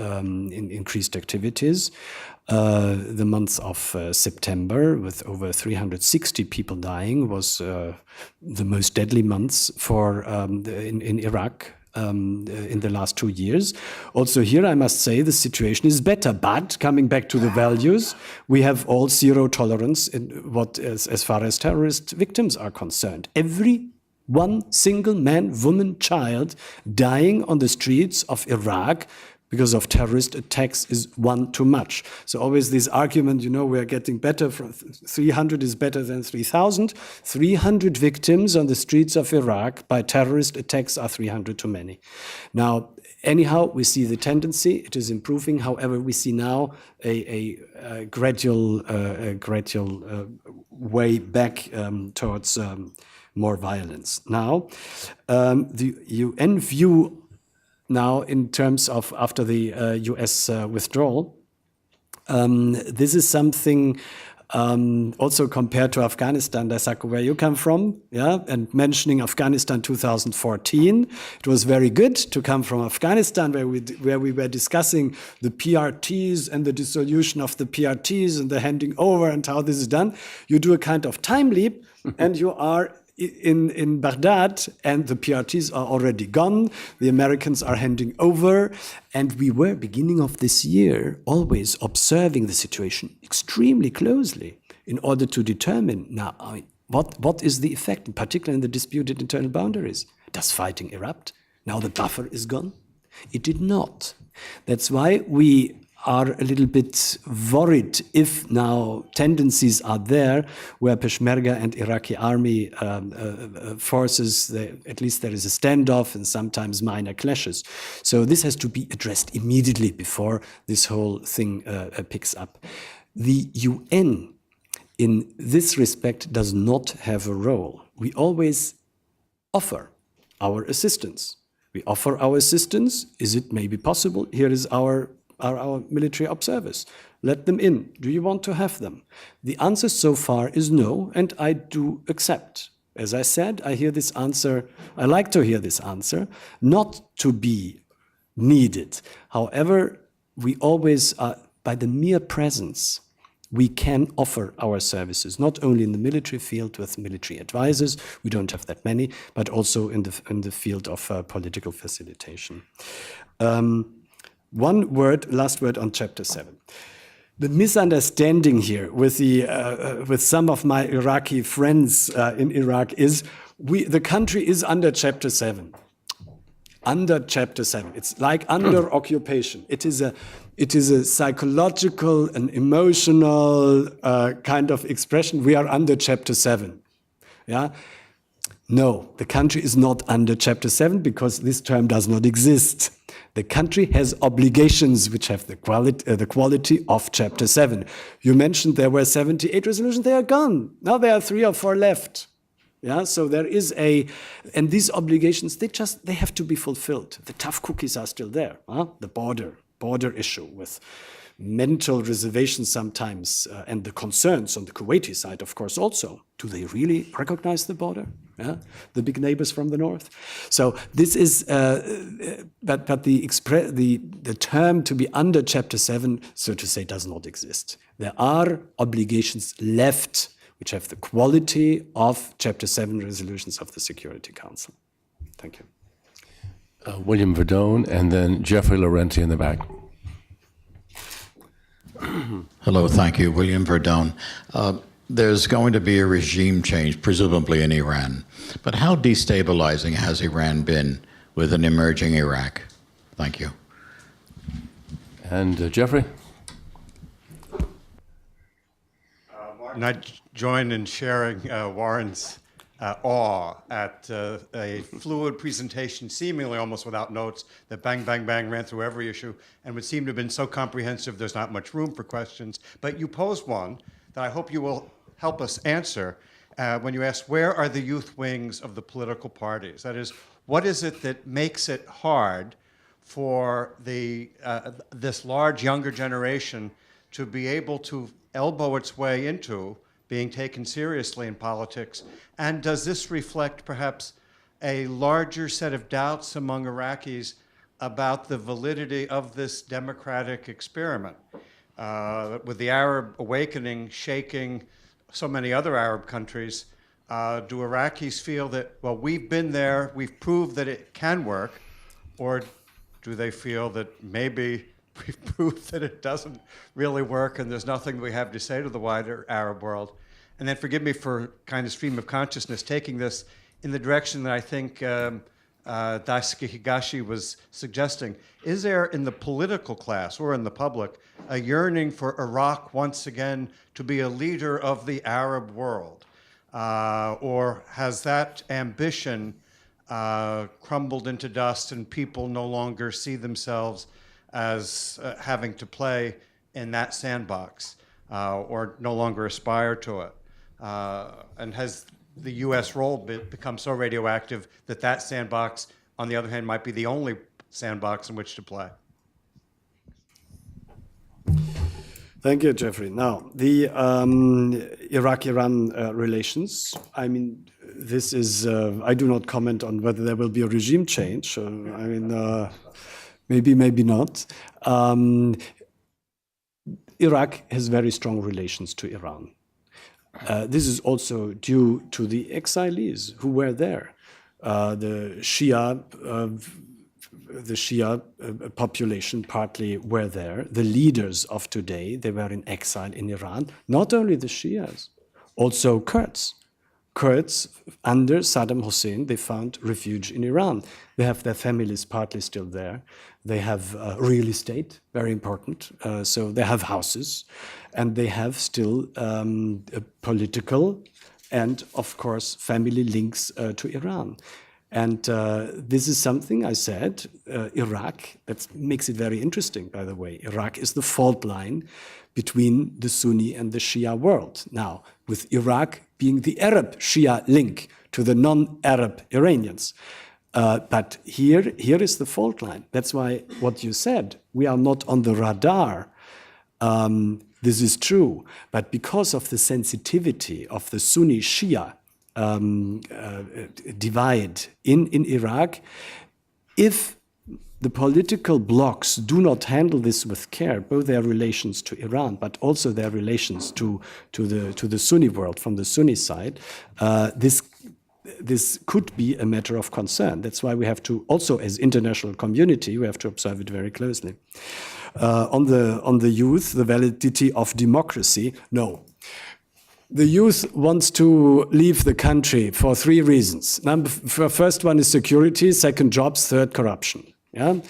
activities. The month of September, with over 360 people dying, was the most deadly months in Iraq. In the last 2 years. Also here, I must say, the situation is better, but coming back to the values, we have all zero tolerance as far as terrorist victims are concerned. Every one single man, woman, child dying on the streets of Iraq because of terrorist attacks is one too much. So always this argument, we are getting better, from 300 is better than 3,000. 300 victims on the streets of Iraq by terrorist attacks are 300 too many. Now, anyhow, we see the tendency, it is improving. However, we see now a gradual way back towards more violence. Now, the UN view now, in terms of after the US withdrawal, this is something also compared to Afghanistan, Dasako, where you come from, yeah, and mentioning Afghanistan 2014, it was very good to come from Afghanistan, where we were discussing the PRTs and the dissolution of the PRTs and the handing over and how this is done. You do a kind of time leap, and you are in Baghdad, and the PRTs are already gone. The Americans are handing over. And we were, beginning of this year, always observing the situation extremely closely in order to determine now what is the effect, in particular in the disputed internal boundaries. Does fighting erupt? Now the buffer is gone? It did not. That's why we are a little bit worried if now tendencies are there where Peshmerga and Iraqi army forces, at least there is a standoff and sometimes minor clashes. So this has to be addressed immediately before this whole thing picks up. The UN in this respect does not have a role. We always offer our assistance. We offer our assistance. Is it maybe possible? Here is our military observers. Let them in. Do you want to have them? The answer so far is no, and I do accept. As I said, I hear this answer, I like to hear this answer, not to be needed. However, we always, by the mere presence we can offer our services, not only in the military field with military advisors, we don't have that many, but also in the field of political facilitation. Last word on Chapter 7. The misunderstanding here with some of my Iraqi friends in Iraq is the country is under Chapter 7. Under Chapter 7. It's like under occupation. It is a psychological and emotional kind of expression. We are under Chapter 7. Yeah? No, the country is not under Chapter 7 because this term does not exist. The country has obligations which have the quality of Chapter 7. You mentioned there were 78 resolutions. They are gone. Now there are 3 or 4 left. Yeah, so there is and these obligations, they have to be fulfilled. The tough cookies are still there. The border issue with mental reservations sometimes, and the concerns on the Kuwaiti side, of course, also. Do they really recognize the border? Yeah, the big neighbors from the north. So this is, but the term to be under Chapter 7, so to say, does not exist. There are obligations left which have the quality of Chapter 7 resolutions of the Security Council. Thank you. William Verdone, and then Jeffrey Laurenti in the back. Hello, thank you. William Verdone. There's going to be a regime change, presumably in Iran. But how destabilizing has Iran been with an emerging Iraq? Thank you. And Jeffrey? Martin, I join in sharing Warren's awe at a fluid presentation, seemingly almost without notes, that bang, bang, bang ran through every issue and would seem to have been so comprehensive there's not much room for questions. But you posed one that I hope you will help us answer when you asked, where are the youth wings of the political parties? That is, what is it that makes it hard for this large younger generation to be able to elbow its way into being taken seriously in politics? And does this reflect perhaps a larger set of doubts among Iraqis about the validity of this democratic experiment? With the Arab awakening shaking so many other Arab countries, do Iraqis feel that, well, we've been there, we've proved that it can work, or do they feel that maybe we've proved that it doesn't really work and there's nothing we have to say to the wider Arab world? And then forgive me for kind of stream of consciousness, taking this in the direction that I think Daisuke Higashi was suggesting. Is there in the political class or in the public a yearning for Iraq once again to be a leader of the Arab world? Or has that ambition crumbled into dust and people no longer see themselves as having to play in that sandbox or no longer aspire to it? And has the U.S. role become so radioactive that that sandbox, on the other hand, might be the only sandbox in which to play? Thank you, Jeffrey. Now, the Iraq-Iran relations, I mean, this is, I do not comment on whether there will be a regime change. Maybe, maybe not. Iraq has very strong relations to Iran. This is also due to the exilees who were there. The Shia population partly were there. The leaders of today, they were in exile in Iran. Not only the Shias, also Kurds. Kurds under Saddam Hussein, they found refuge in Iran. They have their families partly still there. They have real estate, very important. So they have houses, and they have still political and, of course, family links to Iran. And this is something I said, Iraq, that makes it very interesting, by the way. Iraq is the fault line between the Sunni and the Shia world. Now, with Iraq being the Arab Shia link to the non-Arab Iranians. But here is the fault line. That's why what you said, we are not on the radar. This is true. But because of the sensitivity of the Sunni-Shia divide in Iraq, if the political blocs do not handle this with care, both their relations to Iran, but also their relations to the Sunni world from the Sunni side, this could be a matter of concern. That's why we have to also, as international community, we have to observe it very closely. On the youth, the validity of democracy, no. The youth wants to leave the country for 3 reasons. First one is security, second jobs, third corruption. Yeah,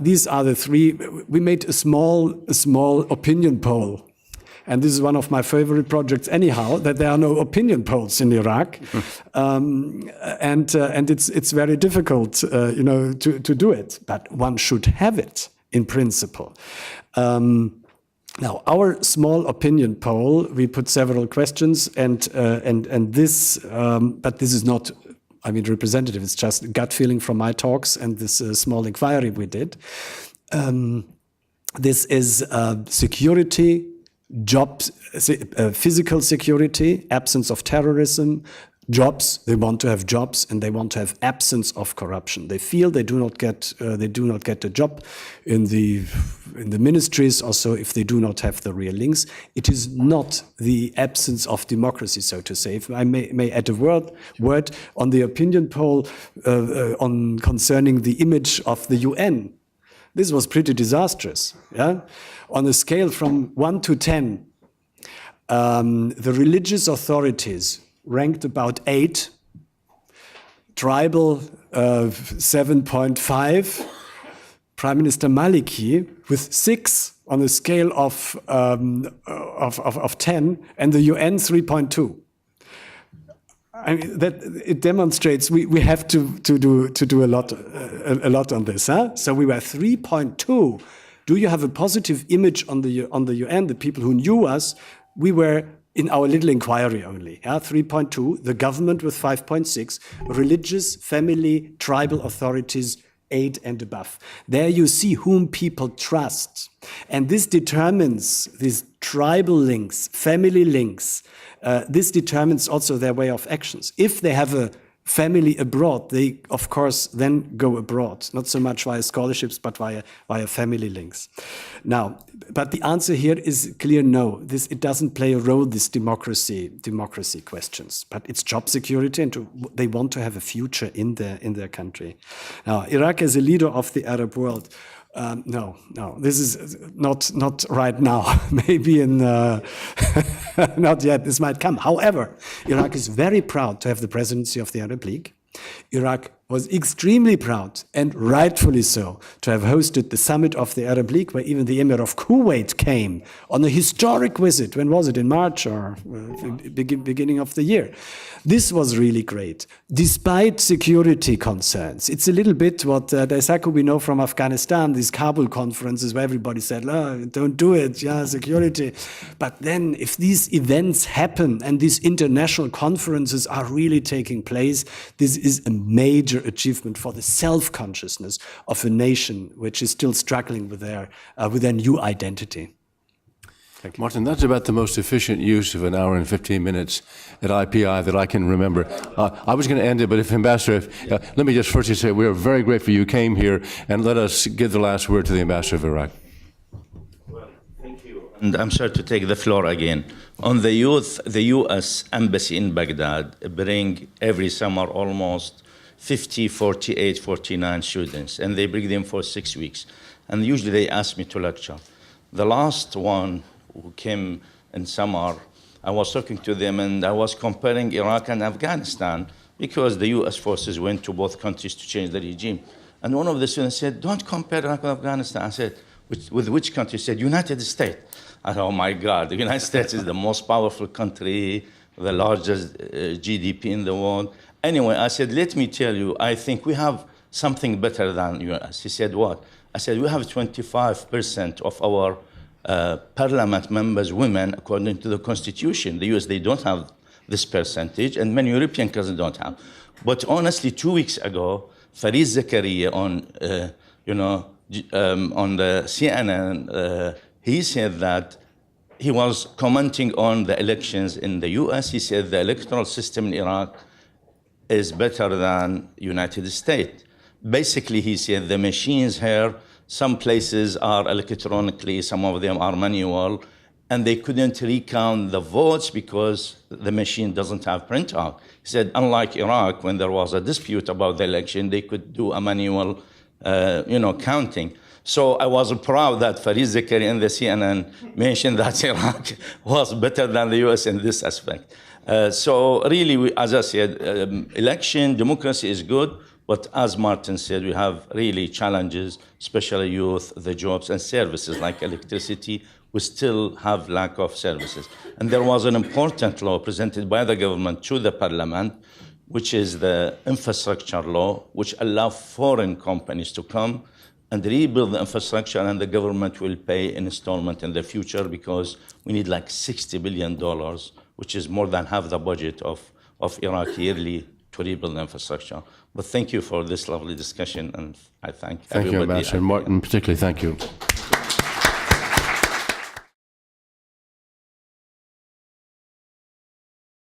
these are the 3. We made a small opinion poll, and this is one of my favorite projects. Anyhow, that there are no opinion polls in Iraq, and it's very difficult, to do it. But one should have it in principle. Now, our small opinion poll, we put several questions, and this, but this is not, representative. It's just gut feeling from my talks and this small inquiry we did. This is security, jobs, physical security, absence of terrorism, jobs. They want to have jobs, and they want to have absence of corruption. They feel they do not get a job in the ministries, also if they do not have the real links. It is not the absence of democracy, so to say. If I may add a word on the opinion poll on concerning the image of the UN. This was pretty disastrous. Yeah, on a scale from 1 to 10, the religious authorities ranked about 8, tribal 7.5, Prime Minister Maliki with 6 on a scale of 10, and the UN 3.2. That it demonstrates we have to do a lot on this. Huh? So we were 3.2. Do you have a positive image on the UN? The people who knew us, we were in our little inquiry only. 3.2. The government with 5.6. Religious, family, tribal authorities 8 and above. There you see whom people trust, and this determines these tribal links, family links. This determines also their way of actions. If they have a family abroad, they of course then go abroad, not so much via scholarships, but via family links. Now, but the answer here is clear: no. It doesn't play a role. This democracy questions, but it's job security, and they want to have a future in their country. Now, Iraq as a leader of the Arab world. No, this is not right now. Maybe in not yet. This might come. However, Iraq is very proud to have the presidency of the Arab League. Iraq was extremely proud, and rightfully so, to have hosted the summit of the Arab League, where even the Emir of Kuwait came on a historic visit. When was it? In March or beginning of the year? This was really great, despite security concerns. It's a little bit what Daisaku we know from Afghanistan, these Kabul conferences where everybody said, oh, don't do it, yeah, security. But then if these events happen and these international conferences are really taking place, this is a major achievement for the self-consciousness of a nation which is still struggling with their new identity. Martin, that's about the most efficient use of an hour and 15 minutes at IPI that I can remember. I was going to end it, but Ambassador, let me just firstly say we are very grateful you came here, and let us give the last word to the Ambassador of Iraq. Well, thank you. And I'm sorry to take the floor again. On the youth, the U.S. Embassy in Baghdad bring every summer almost 50, 48, 49 students, and they bring them for 6 weeks. And usually they ask me to lecture. The last one who came in summer, I was talking to them and I was comparing Iraq and Afghanistan because the US forces went to both countries to change the regime. And one of the students said, don't compare Iraq with Afghanistan. I said, with which country? He said, United States. I thought, oh my God, the United States is the most powerful country, the largest GDP in the world. Anyway, I said, let me tell you, I think we have something better than US. He said, what? I said, we have 25% of our parliament members women according to the constitution. The US, they don't have this percentage, and many European countries don't have. But honestly, 2 weeks ago, Fareed Zakaria on the CNN, he said that he was commenting on the elections in the US. He said the electoral system in Iraq is better than United States. basically, he said the machines here, some places are electronically, some of them are manual, and they couldn't recount the votes because the machine doesn't have printout. He said, unlike Iraq, when there was a dispute about the election, they could do a manual, counting. So I was proud that Farid Zakari in the CNN mentioned that Iraq was better than the US in this aspect. So really, as I said, election democracy is good, but as Martin said, we have really challenges, especially youth, the jobs and services like electricity. We still have lack of services. And there was an important law presented by the government to the parliament, which is the infrastructure law, which allows foreign companies to come and rebuild the infrastructure, and the government will pay installment in the future because we need like $60 billion, which is more than half the budget of Iraq yearly to rebuild the infrastructure. But thank you for this lovely discussion, and I thank everybody. Thank you, Ambassador. Martin, particularly thank you.